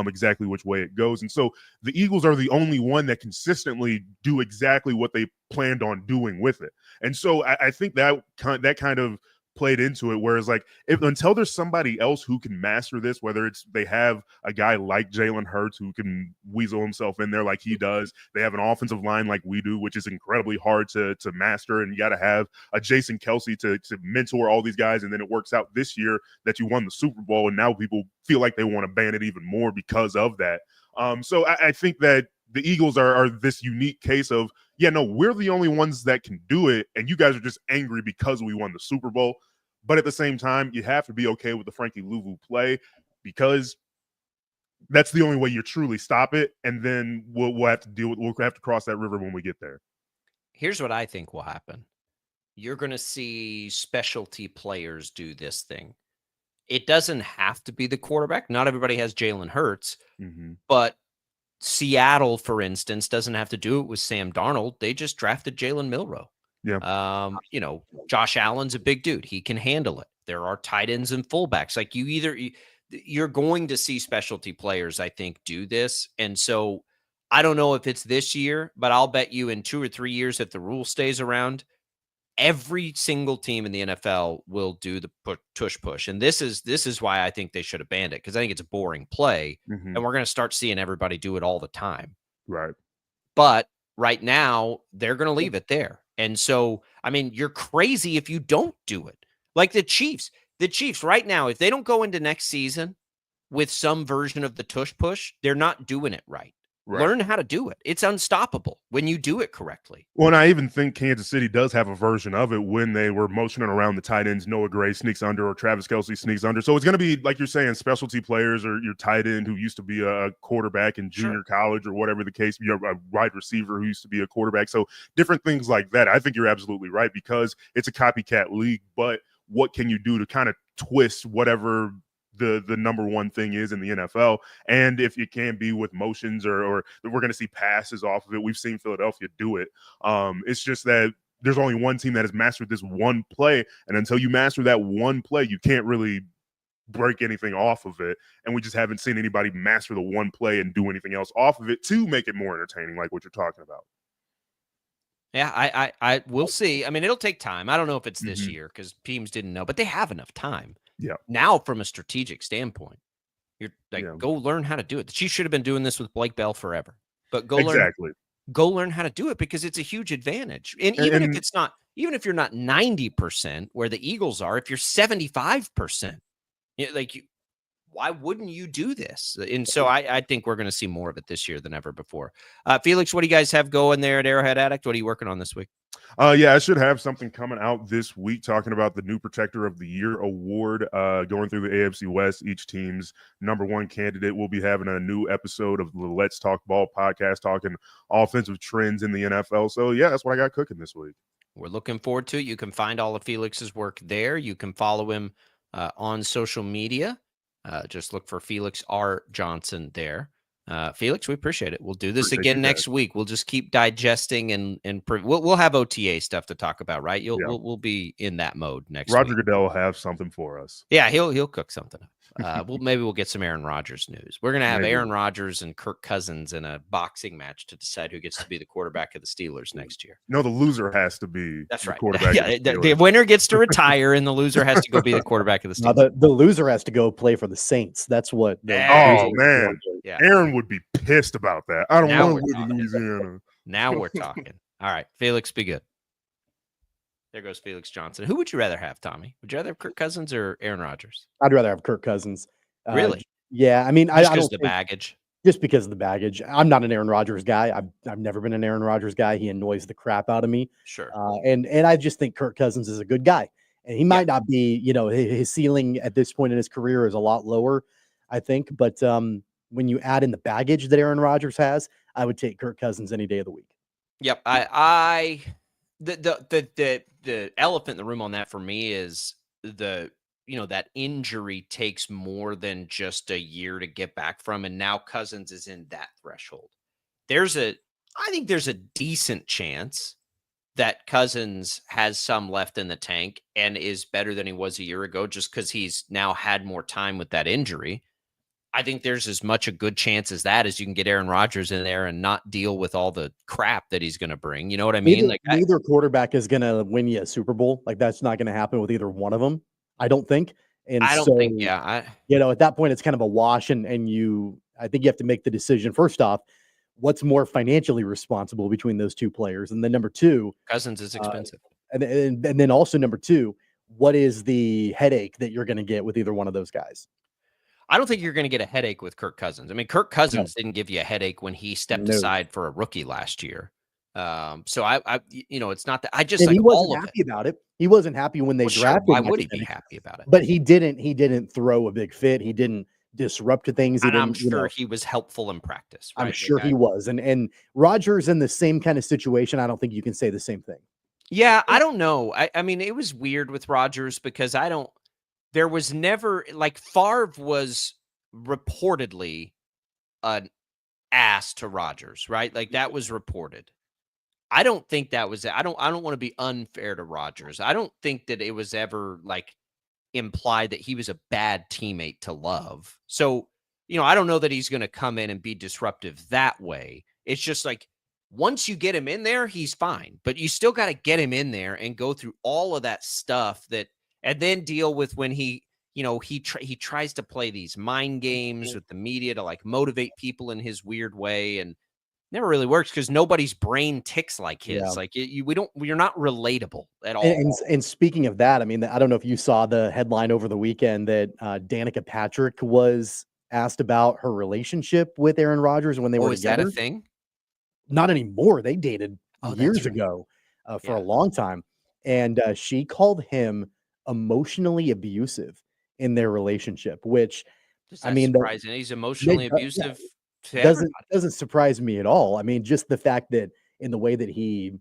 exactly which way it goes. And so the Eagles are the only one that consistently do exactly what they planned on doing with it. And so I think that kind of played into it, whereas like until there's somebody else who can master this, whether it's they have a guy like Jalen Hurts who can weasel himself in there like he does, they have an offensive line like we do, which is incredibly hard to master, and you got to have a Jason Kelsey to mentor all these guys, and then it works out this year that you won the Super Bowl, and now people feel like they want to ban it even more because of that. So I think that the Eagles are this unique case of, yeah, no, we're the only ones that can do it, and you guys are just angry because we won the Super Bowl. But at the same time, you have to be okay with the Frankie Louvu play because that's the only way you truly stop it. And then we'll have to cross that river when we get there. Here's what I think will happen. You're going to see specialty players do this thing. It doesn't have to be the quarterback. Not everybody has Jalen Hurts, but Seattle, for instance, doesn't have to do it with Sam Darnold. They just drafted Jalen Milroe. Yeah. Josh Allen's a big dude. He can handle it. There are tight ends and fullbacks. Like you're going to see specialty players, I think, do this. And so I don't know if it's this year, but I'll bet you in 2 or 3 years, if the rule stays around, every single team in the NFL will do the tush push. And this is why I think they should have banned it, because I think it's a boring play, and we're going to start seeing everybody do it all the time. Right. But right now, they're going to leave it there. And so, I mean, you're crazy if you don't do it. Like the Chiefs right now, if they don't go into next season with some version of the tush push, they're not doing it right. Learn how to do it. It's unstoppable when you do it correctly. Well, and I even think Kansas City does have a version of it when they were motioning around the tight ends. Noah Gray sneaks under, or Travis Kelce sneaks under. So it's going to be, like you're saying, specialty players or your tight end who used to be a quarterback in junior college or whatever the case, a wide receiver who used to be a quarterback. So different things like that. I think you're absolutely right, because it's a copycat league. But what can you do to kind of twist whatever the number one thing is in the NFL? And if you can be with motions or we're going to see passes off of it, we've seen Philadelphia do it. It's just that there's only one team that has mastered this one play, and until you master that one play, you can't really break anything off of it. And we just haven't seen anybody master the one play and do anything else off of it to make it more entertaining, like what you're talking about. Yeah, I will see. I mean, it'll take time. I don't know if it's this year, because teams didn't know, but they have enough time. Yeah. Now, from a strategic standpoint, you're like, go learn how to do it. The Chiefs should have been doing this with Blake Bell forever, but go learn how to do it, because it's a huge advantage. And even if you're not 90% where the Eagles are, if you're 75%, why wouldn't you do this? And so I think we're going to see more of it this year than ever before. Felix, what do you guys have going there at Arrowhead Addict? What are you working on this week? Yeah, I should have something coming out this week talking about the new Protector of the Year award going through the AFC West. Each team's number one candidate will be having a new episode of the Let's Talk Ball podcast talking offensive trends in the NFL. So, yeah, that's what I got cooking this week. We're looking forward to it. You can find all of Felix's work there. You can follow him on social media. Just look for Felix R. Johnson there. Felix, we appreciate it. We'll do this again next week. We'll just keep digesting and we'll have OTA stuff to talk about, right? We'll be in that mode next Roger week. Goodell will have something for us. Yeah, he'll cook something up. Maybe we'll get some Aaron Rodgers news. We're gonna have Aaron Rodgers and Kirk Cousins in a boxing match to decide who gets to be the quarterback of the Steelers next year. No, the loser has to be the quarterback. Yeah, the winner gets to retire, and the loser has to go be the quarterback of the Steelers. The loser has to go play for the Saints. That's what. Oh man, Aaron would be pissed about that. I don't want to live in Louisiana. Now we're talking. All right, Felix, be good. There goes Felix Johnson. Who would you rather have, Tommy? Would you rather have Kirk Cousins or Aaron Rodgers? I'd rather have Kirk Cousins. Really? Yeah. I mean, just I because don't the baggage. Just because of the baggage. I'm not an Aaron Rodgers guy. I've never been an Aaron Rodgers guy. He annoys the crap out of me. Sure. And I just think Kirk Cousins is a good guy. And he might not be, his ceiling at this point in his career is a lot lower, I think. But when you add in the baggage that Aaron Rodgers has, I would take Kirk Cousins any day of the week. Yep. The elephant in the room on that for me is that injury takes more than just a year to get back from. And now Cousins is in that threshold. I think there's a decent chance that Cousins has some left in the tank and is better than he was a year ago, just because he's now had more time with that injury. I think there's as much a good chance as that as you can get Aaron Rodgers in there and not deal with all the crap that he's going to bring. You know what I mean? Neither quarterback is going to win you a Super Bowl. Like, that's not going to happen with either one of them, I don't think. And I don't think, at that point, it's kind of a wash. And I think you have to make the decision. First off, what's more financially responsible between those two players? And then number two, Cousins is expensive. And then also number two, what is the headache that you're going to get with either one of those guys? I don't think you're going to get a headache with Kirk Cousins. I mean, Kirk Cousins didn't give you a headache when he stepped aside for a rookie last year. So it's not that I just he wasn't happy about it. He wasn't happy when they drafted him. Why would he be happy about it? But he didn't throw a big fit. He didn't disrupt things. I'm sure he was helpful in practice. Right? I'm sure he was. And Rodgers in the same kind of situation, I don't think you can say the same thing. Yeah, I don't know. I mean, it was weird with Rodgers because there was never, like, Favre was reportedly an ass to Rodgers, right? Like, that was reported. I don't think that was it. I don't want to be unfair to Rodgers. I don't think that it was ever like implied that he was a bad teammate to love. So, I don't know that he's going to come in and be disruptive that way. It's just like, once you get him in there, he's fine, but you still got to get him in there and go through all of that stuff and then deal with when he tries to play these mind games with the media to like motivate people in his weird way, and never really works because nobody's brain ticks like his. Yeah. Like you're not relatable at all. And speaking of that, I mean, I don't know if you saw the headline over the weekend that Danica Patrick was asked about her relationship with Aaron Rodgers when they were together. Is that a thing? Not anymore. They dated years ago for a long time. And she called him emotionally abusive in their relationship, which surprising. He's emotionally abusive. Doesn't surprise me at all. I mean, just the fact that in the way that he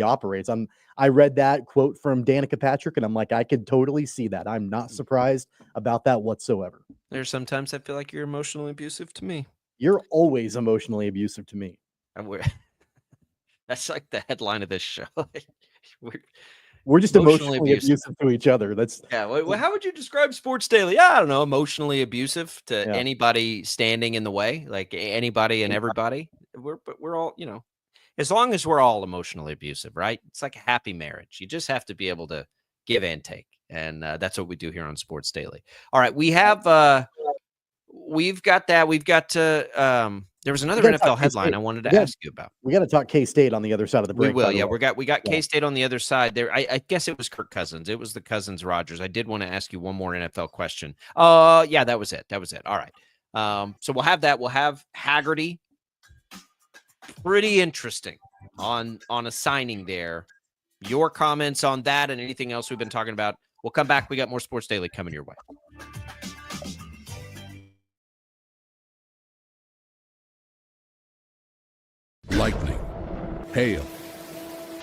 operates. I read that quote from Danica Patrick, and I'm like, I could totally see that. I'm not surprised about that whatsoever. There's sometimes I feel like you're emotionally abusive to me. You're always emotionally abusive to me. That's like the headline of this show. We're just emotionally abusive to each other. Well, how would you describe Sports Daily? Yeah, I don't know. Emotionally abusive to anybody standing in the way, like anybody and everybody. We're all, as long as we're all emotionally abusive, right? It's like a happy marriage. You just have to be able to give and take, and that's what we do here on Sports Daily. All right, we've got that. We've got to There was another NFL headline I wanted to ask you about. We got to talk KState on the other side of the break. We will. Yeah, we got K-State on the other side there. I guess it was Kirk Cousins. It was the Cousins-Rodgers. I did want to ask you one more NFL question. Yeah, that was it. All right. So we'll have that. We'll have Haggerty. Pretty interesting on a signing there. Your comments on that and anything else we've been talking about. We'll come back. We got more Sports Daily coming your way. Lightning, hail,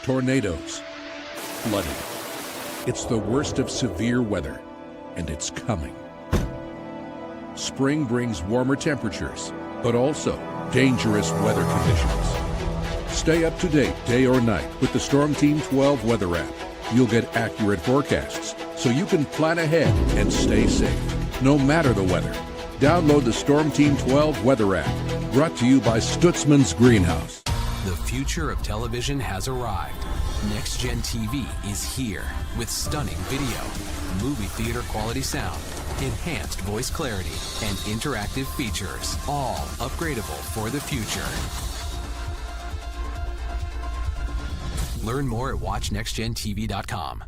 tornadoes, flooding. It's the worst of severe weather, and it's coming. Spring brings warmer temperatures, but also dangerous weather conditions. Stay up to date day or night with the Storm Team 12 weather app. You'll get accurate forecasts, so you can plan ahead and stay safe, no matter the weather. Download the Storm Team 12 weather app, brought to you by Stutzman's Greenhouse. The future of television has arrived. Next Gen TV is here with stunning video, movie theater quality sound, enhanced voice clarity, and interactive features, all upgradable for the future. Learn more at watchnextgentv.com.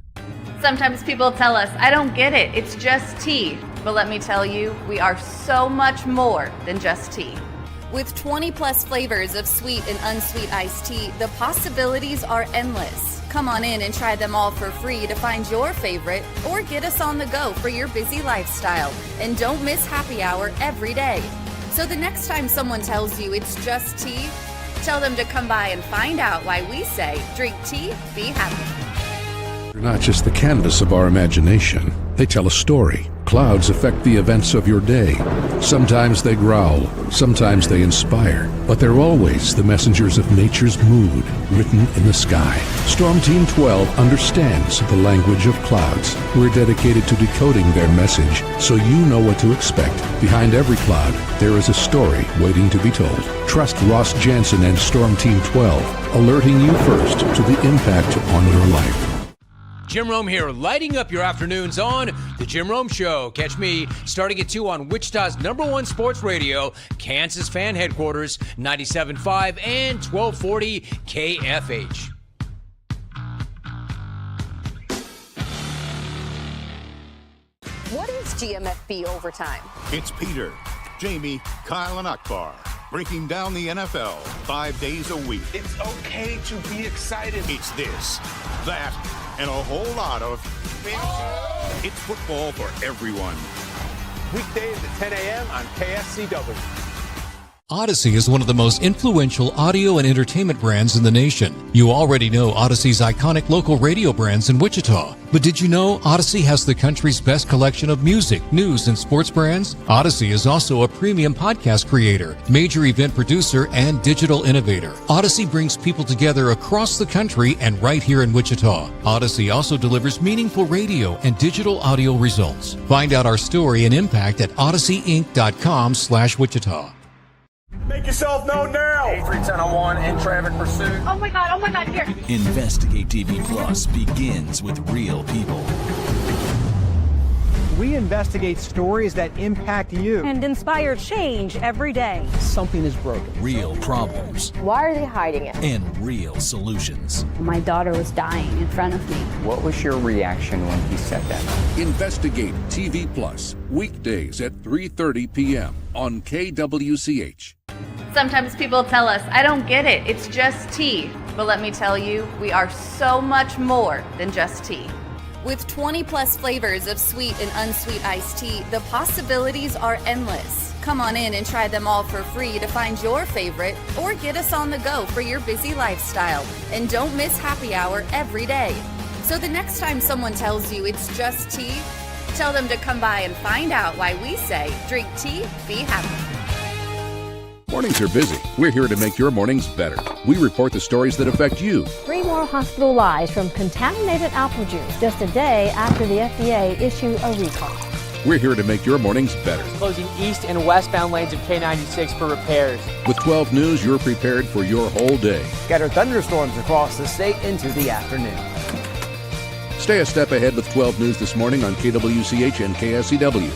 Sometimes people tell us, I don't get it, it's just tea. But let me tell you, we are so much more than just tea. With 20 plus flavors of sweet and unsweet iced tea, the possibilities are endless. Come on in and try them all for free to find your favorite or get us on the go for your busy lifestyle. And don't miss happy hour every day. So the next time someone tells you it's just tea, tell them to come by and find out why we say, drink tea, be happy. They're not just the canvas of our imagination. They tell a story. Clouds affect the events of your day. Sometimes they growl, sometimes they inspire, but they're always the messengers of nature's mood written in the sky. Storm Team 12 understands the language of clouds. We're dedicated to decoding their message so you know what to expect. Behind every cloud, there is a story waiting to be told. Trust Ross Jansen and Storm Team 12, alerting you first to the impact on your life. Jim Rome here, lighting up your afternoons on The Jim Rome Show. Catch me starting at 2 on Wichita's #1 sports radio, Kansas Fan Headquarters, 97.5 and 1240 KFH. What is GMFB overtime? It's Peter, Jamie, Kyle, and Akbar breaking down the NFL 5 days a week. It's okay to be excited. It's this, that, and a whole lot of It's football for everyone. Weekdays at 10 a.m. on KSCW. Odyssey is one of the most influential audio and entertainment brands in the nation. You already know Odyssey's iconic local radio brands in Wichita. But did you know Odyssey has the country's best collection of music, news, and sports brands? Odyssey is also a premium podcast creator, major event producer, and digital innovator. Odyssey brings people together across the country and right here in Wichita. Odyssey also delivers meaningful radio and digital audio results. Find out our story and impact at odysseyinc.com/Wichita. Make yourself known now. 83101 in traffic pursuit. Oh my God, here. Investigate TV Plus begins with real people. We investigate stories that impact you. And inspire change every day. Something is broken. Real problems. Why are they hiding it? And real solutions. My daughter was dying in front of me. What was your reaction when he said that? Investigate TV Plus, weekdays at 3:30 p.m. on KWCH. Sometimes people tell us, I don't get it, it's just tea. But let me tell you, we are so much more than just tea. With 20 plus flavors of sweet and unsweet iced tea, the possibilities are endless. Come on in and try them all for free to find your favorite or get us on the go for your busy lifestyle. And don't miss happy hour every day. So the next time someone tells you it's just tea, tell them to come by and find out why we say, drink tea, be happy. Mornings are busy. We're here to make your mornings better. We report the stories that affect you. 3 more hospital lies from contaminated apple juice just a day after the FDA issued a recall. We're here to make your mornings better. Closing east and westbound lanes of K96 for repairs. With 12 News, you're prepared for your whole day. Scattered thunderstorms across the state into the afternoon. Stay a step ahead with 12 News this morning on KWCH and KSCW.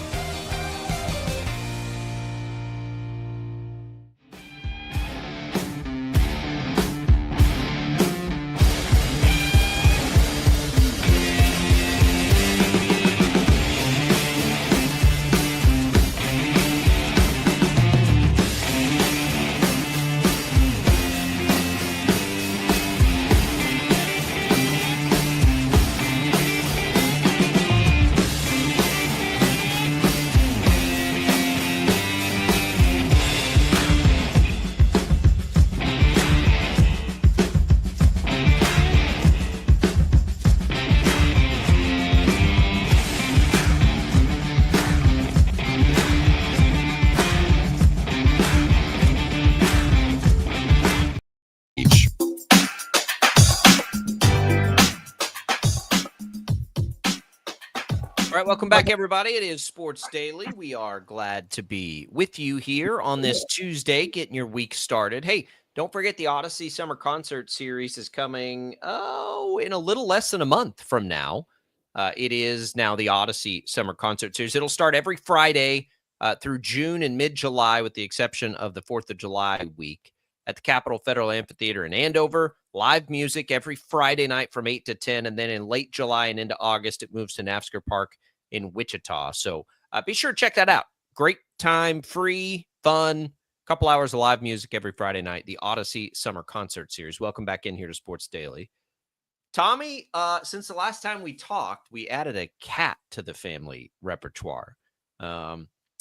right, welcome back, everybody. It is Sports Daily. We are glad to be with you here on this Tuesday, getting your week started. Hey, don't forget the Odyssey Summer Concert Series is coming, in a little less than a month from now. It is now the Odyssey Summer Concert Series. It'll start every Friday through June and mid-July, with the exception of the 4th of July week, at the Capitol Federal Amphitheater in Andover. Live music every Friday night from 8 to 10. And then in late July and into August, it moves to NAFSCAR Park in Wichita. So be sure to check that out. Great time, free, fun, couple hours of live music every Friday night. The Odyssey Summer Concert Series. Welcome back in here to Sports Daily. Tommy, since the last time we talked, we added a cat to the family repertoire.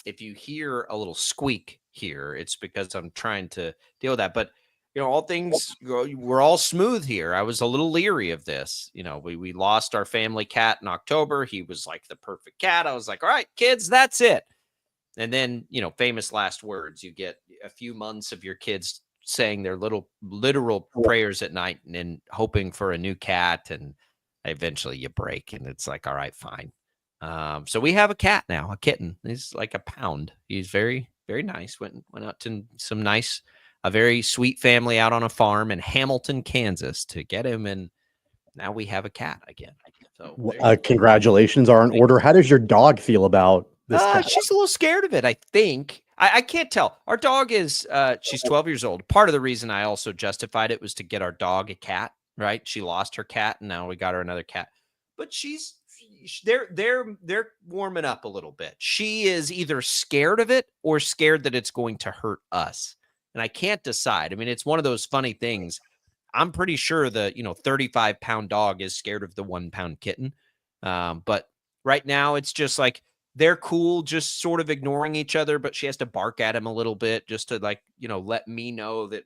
If you hear a little squeak here, it's because I'm trying to deal with that. But, all things, we're all smooth here. I was a little leery of this. We lost our family cat in October. He was like the perfect cat. I was like, all right, kids, that's it. And then, famous last words. You get a few months of your kids saying their literal prayers at night and hoping for a new cat. And eventually you break and it's like, all right, fine. So we have a cat now, a kitten. He's like a pound. He's very, very nice. Went out to a very sweet family out on a farm in Hamilton, Kansas to get him. And now we have a cat again. So congratulations are in order. How does your dog feel about this cat? She's a little scared of it, I think. I can't tell. Our dog is, she's 12 years old. Part of the reason I also justified it was to get our dog a cat, right? She lost her cat and now we got her another cat. But they're warming up a little bit. She is either scared of it or scared that it's going to hurt us. And I can't decide. I mean, it's one of those funny things. I'm pretty sure the 35-pound dog is scared of the 1-pound kitten. But right now it's just like they're cool, just sort of ignoring each other, but she has to bark at him a little bit just to let me know that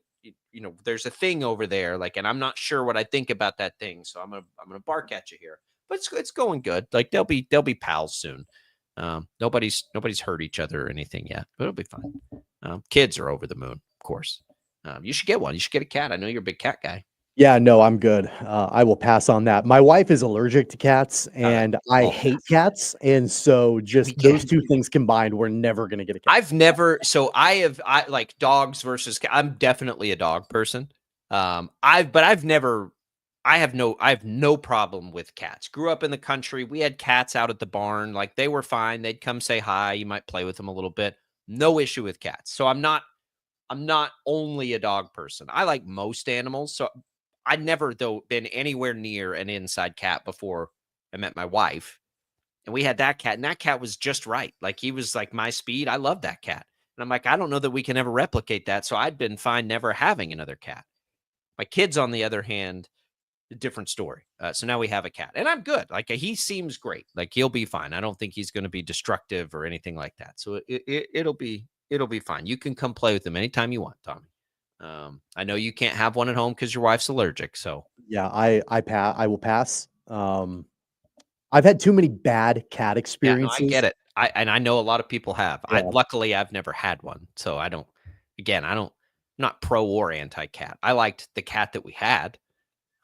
there's a thing over there. And I'm not sure what I think about that thing. So I'm gonna bark at you here. But it's going good. They'll be pals soon. Nobody's hurt each other or anything yet, but it'll be fine. Kids are over the moon, of course. You should get one. You should get a cat. I know you're a big cat guy. Yeah, no, I'm good. I will pass on that. My wife is allergic to cats, and I hate cats, and so just those two things combined, we're never gonna get a cat. I like dogs versus cats. I'm definitely a dog person. I have no problem with cats. Grew up in the country. We had cats out at the barn. They were fine. They'd come say hi. You might play with them a little bit. No issue with cats. So I'm not only a dog person. I like most animals. So I'd never, though, been anywhere near an inside cat before I met my wife. And we had that cat, and that cat was just right. He was like my speed. I love that cat. And I'm like, I don't know that we can ever replicate that. So I'd been fine never having another cat. My kids, on the other hand, a different story. So now we have a cat, and I'm good. He seems great. He'll be fine. I don't think he's going to be destructive or anything like that. So it'll be fine. You can come play with him anytime you want, Tommy. I know you can't have one at home because your wife's allergic. So yeah, I will pass. I've had too many bad cat experiences. Yeah, no, I get it. I know a lot of people have. Yeah. Luckily, I've never had one, so I don't. Again, I'm not pro or anti cat. I liked the cat that we had.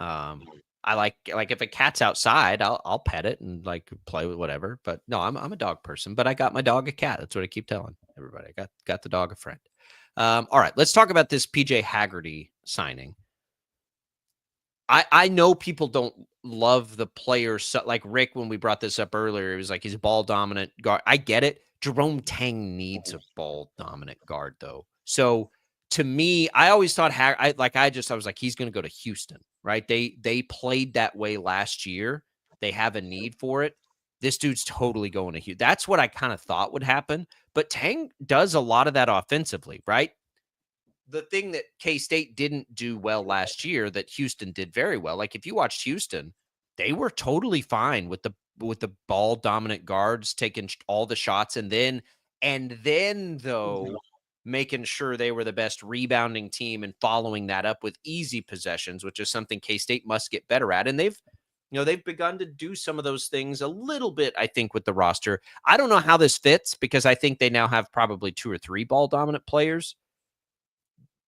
I like if a cat's outside, I'll pet it and play with whatever. But no, I'm a dog person. But I got my dog a cat. That's what I keep telling everybody. I got the dog a friend. All right, let's talk about this PJ Haggerty signing. I know people don't love the players like Rick. When we brought this up earlier, it was like he's a ball dominant guard. I get it. Jerome Tang needs a ball dominant guard though. So to me, I always thought I was like, he's going to go to Houston, right? They played that way last year. They have a need for it. This dude's totally going to Houston. That's what I kind of thought would happen. But Tang does a lot of that offensively, right? The thing that KState didn't do well last year that Houston did very well. If you watched Houston, they were totally fine with the ball dominant guards taking all the shots and then though making sure they were the best rebounding team and following that up with easy possessions, which is something KState must get better at. And they've begun to do some of those things a little bit, I think, with the roster. I don't know how this fits because I think they now have probably 2 or 3 ball dominant players.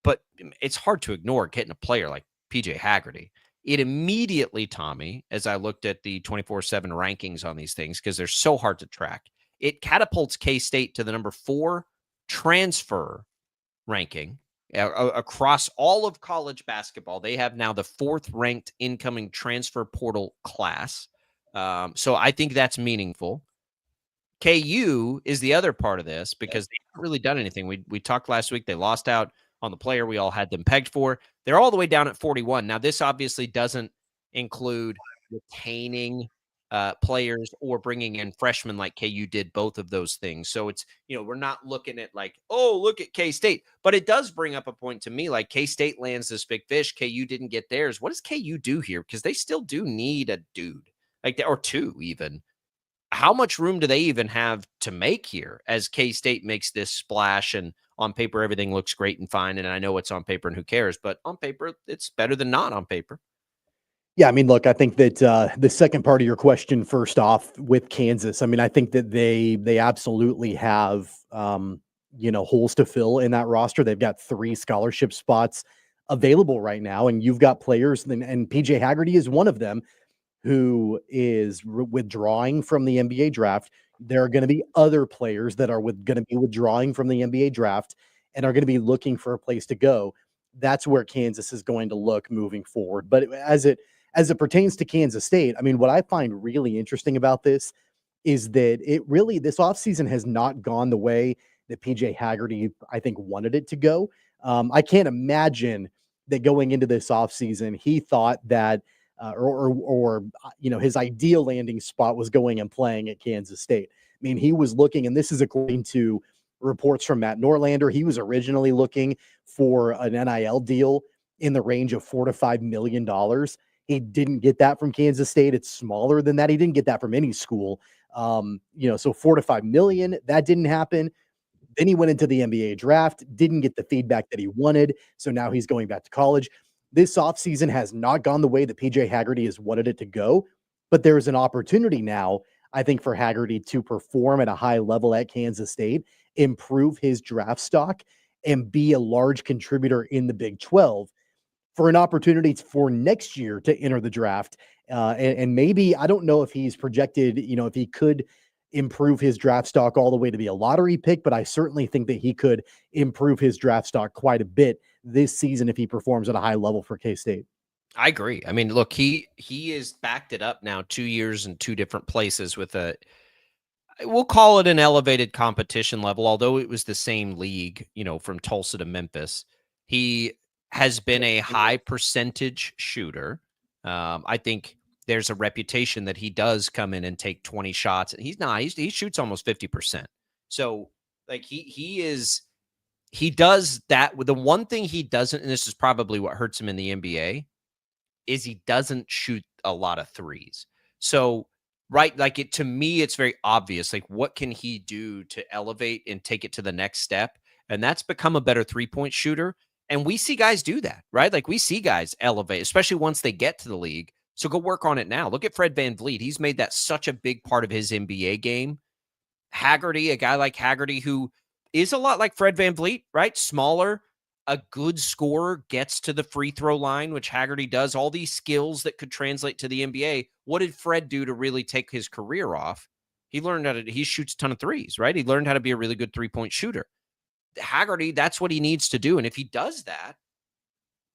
But it's hard to ignore getting a player like PJ Haggerty. it immediately, Tommy, as I looked at the 24/7 rankings on these things, because they're so hard to track, it catapults K-State to the number 4 transfer ranking across all of college basketball. They have now the 4th ranked incoming transfer portal class. So I think that's meaningful. KU is the other part of this because they haven't really done anything. We talked last week. They lost out on the player we all had them pegged for. They're all the way down at 41. Now, this obviously doesn't include retaining players or bringing in freshmen like KU did, both of those things. So it's, we're not looking at like, oh, look at K-State. But it does bring up a point to me, like K-State lands this big fish. KU didn't get theirs. What does KU do here? Because they still do need a dude, or two even. How much room do they even have to make here as K-State makes this splash? And on paper, everything looks great and fine. And I know it's on paper and who cares, but on paper, it's better than not on paper. Yeah, I mean, look, I think that the second part of your question, first off, with Kansas, I mean, I think that they absolutely have, holes to fill in that roster. They've got 3 scholarship spots available right now, and you've got players, and PJ Haggerty is one of them, who is withdrawing from the NBA draft. There are going to be other players that are going to be withdrawing from the NBA draft and are going to be looking for a place to go. That's where Kansas is going to look moving forward. But as it pertains to Kansas State, I mean, what I find really interesting about this is that this offseason has not gone the way that PJ Haggerty, I think, wanted it to go. I can't imagine that going into this offseason, he thought that his ideal landing spot was going and playing at Kansas State. I mean, he was looking, and this is according to reports from Matt Norlander, he was originally looking for an NIL deal in the range of $4 to $5 million. He didn't get that from Kansas State. It's smaller than that. He didn't get that from any school. So $4 to $5 million, that didn't happen. Then he went into the NBA draft, didn't get the feedback that he wanted. So now he's going back to college. This offseason has not gone the way that PJ Haggerty has wanted it to go, but there is an opportunity now, I think, for Haggerty to perform at a high level at Kansas State, improve his draft stock, and be a large contributor in the Big 12 for an opportunity for next year to enter the draft. And maybe, I don't know if he's projected, if he could improve his draft stock all the way to be a lottery pick, but I certainly think that he could improve his draft stock quite a bit this season if he performs at a high level for K-State. I agree. I mean, look, he is backed it up now 2 years in 2 different places with we'll call it an elevated competition level, although it was the same league, from Tulsa to Memphis. He has been a high percentage shooter. I think there's a reputation that he does come in and take 20 shots. He's not. He shoots almost 50%. So, like, he does that. The one thing he doesn't, and this is probably what hurts him in the NBA, is he doesn't shoot a lot of threes. So, right, like, to me, it's very obvious. Like, what can he do to elevate and take it to the next step? And that's become a better 3-point shooter. And we see guys do that, right? Like, we see guys elevate, especially once they get to the league. So go work on it now. Look at Fred VanVleet. He's made that such a big part of his NBA game. Haggerty, a guy like Haggerty, who is a lot like Fred VanVleet, right? Smaller, a good scorer, gets to the free throw line, which Haggerty does. All these skills that could translate to the NBA. What did Fred do to really take his career off? He learned he shoots a ton of threes, right? He learned how to be a really good 3-point shooter. Haggerty, that's what he needs to do. And if he does that,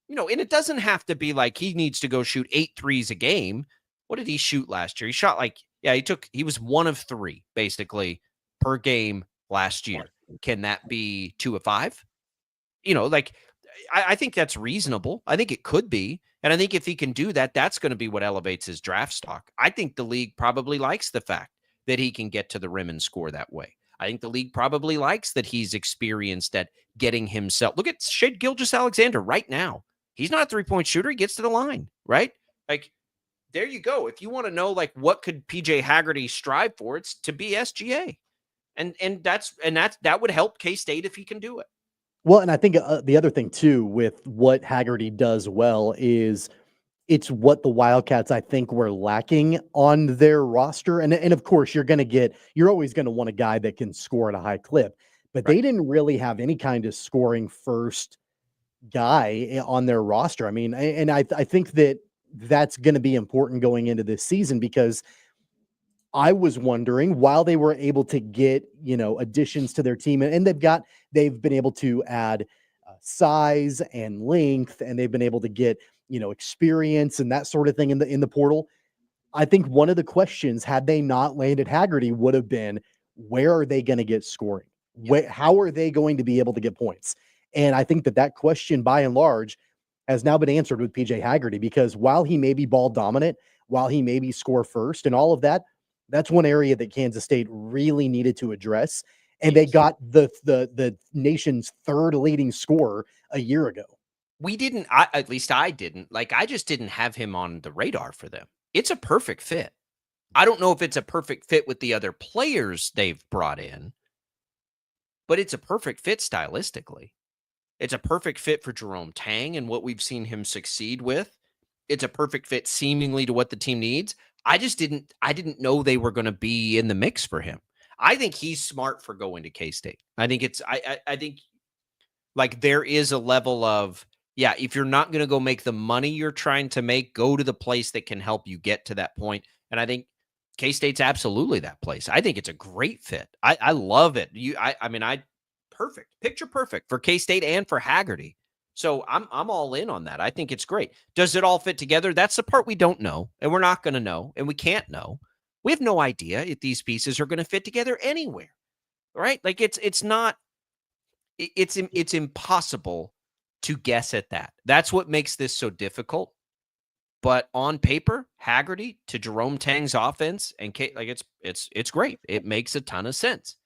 and it doesn't have to be like he needs to go shoot 8 threes a game. What did he shoot last year? He shot he was 1 of 3 basically per game last year. Can that be 2 of 5? I think that's reasonable. I think it could be. And I think if he can do that, that's going to be what elevates his draft stock. I think the league probably likes the fact that he can get to the rim and score that way. I think the league probably likes that he's experienced at getting himself. Look at Shai Gilgeous-Alexander right now. He's not a 3-point shooter. He gets to the line, right? Like, there you go. If you want to know, like, what could PJ Haggerty strive for, it's to be SGA. And that would help K-State if he can do it. Well, and I think the other thing too with what Haggerty does well is it's what the Wildcats, I think, were lacking on their roster. And of course, you're always going to want a guy that can score at a high clip, but They didn't really have any kind of scoring first guy on their roster. I mean, and I think that that's going to be important going into this season, because I was wondering, while they were able to get, additions to their team, and they've been able to add size and length, and they've been able to get, experience and that sort of thing in the portal. I think one of the questions, had they not landed Haggerty, would have been, where are they going to get scoring? How are they going to be able to get points? And I think that question, by and large, has now been answered with PJ Haggerty, because while he may be ball dominant, while he may be score first and all of that, that's one area that Kansas State really needed to address. And they got the nation's third leading scorer a year ago. At least I didn't. I just didn't have him on the radar for them. It's a perfect fit. I don't know if it's a perfect fit with the other players they've brought in, but it's a perfect fit stylistically. It's a perfect fit for Jerome Tang and what we've seen him succeed with. It's a perfect fit seemingly to what the team needs. I didn't know they were going to be in the mix for him. I think he's smart for going to K-State. I think there is a level of, if you're not going to go make the money you're trying to make, go to the place that can help you get to that point. And I think K-State's absolutely that place. I think it's a great fit. I love it. Perfect. Picture perfect for K-State and for Haggerty. So I'm all in on that. I think it's great. Does it all fit together? That's the part we don't know, and we're not going to know, and we can't know. We have no idea if these pieces are going to fit together anywhere, right? It's impossible to guess at that. That's what makes this so difficult. But on paper, Haggerty to Jerome Tang's offense, and it's great. It makes a ton of sense.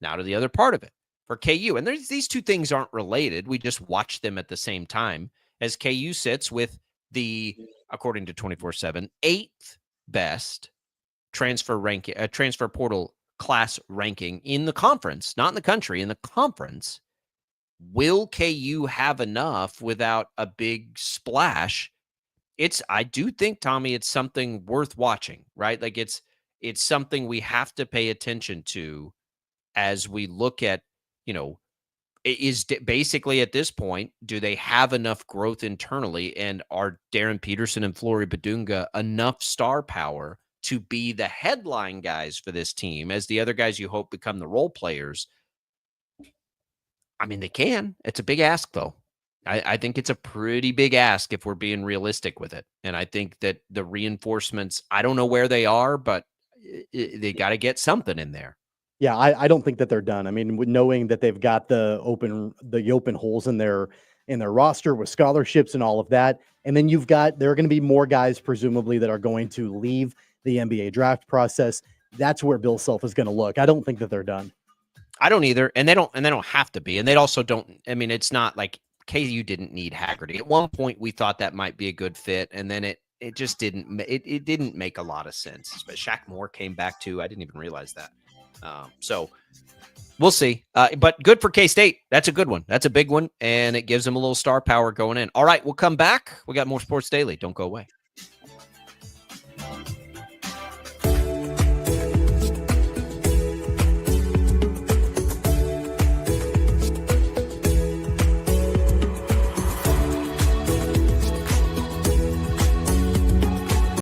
Now to the other part of it. For KU, and these two things aren't related. We just watch them at the same time, as KU sits with the, according to 24/7, 8th best transfer portal class ranking in the conference, not in the country, in the conference. Will KU have enough without a big splash? I do think, Tommy, it's something worth watching, right? It's something we have to pay attention to as we look at, is basically at this point, do they have enough growth internally, and are Darren Peterson and Flory Badunga enough star power to be the headline guys for this team, as the other guys you hope become the role players? They can. It's a big ask, though. I think it's a pretty big ask if we're being realistic with it. And I think that the reinforcements, I don't know where they are, but they got to get something in there. Yeah, I don't think that they're done. Knowing that they've got the open holes in their roster with scholarships and all of that, and then there are going to be more guys presumably that are going to leave the NBA draft process. That's where Bill Self is going to look. I don't think that they're done. I don't either, and they don't have to be, and they also don't. It's not like KU didn't need Haggerty. At one point, we thought that might be a good fit, and then it just didn't. It didn't make a lot of sense. But Shaq Moore came back too. I didn't even realize that. So we'll see. But good for K-State. That's a good one. That's a big one, and it gives them a little star power going in. All right, we'll come back. We got more Sports Daily. Don't go away.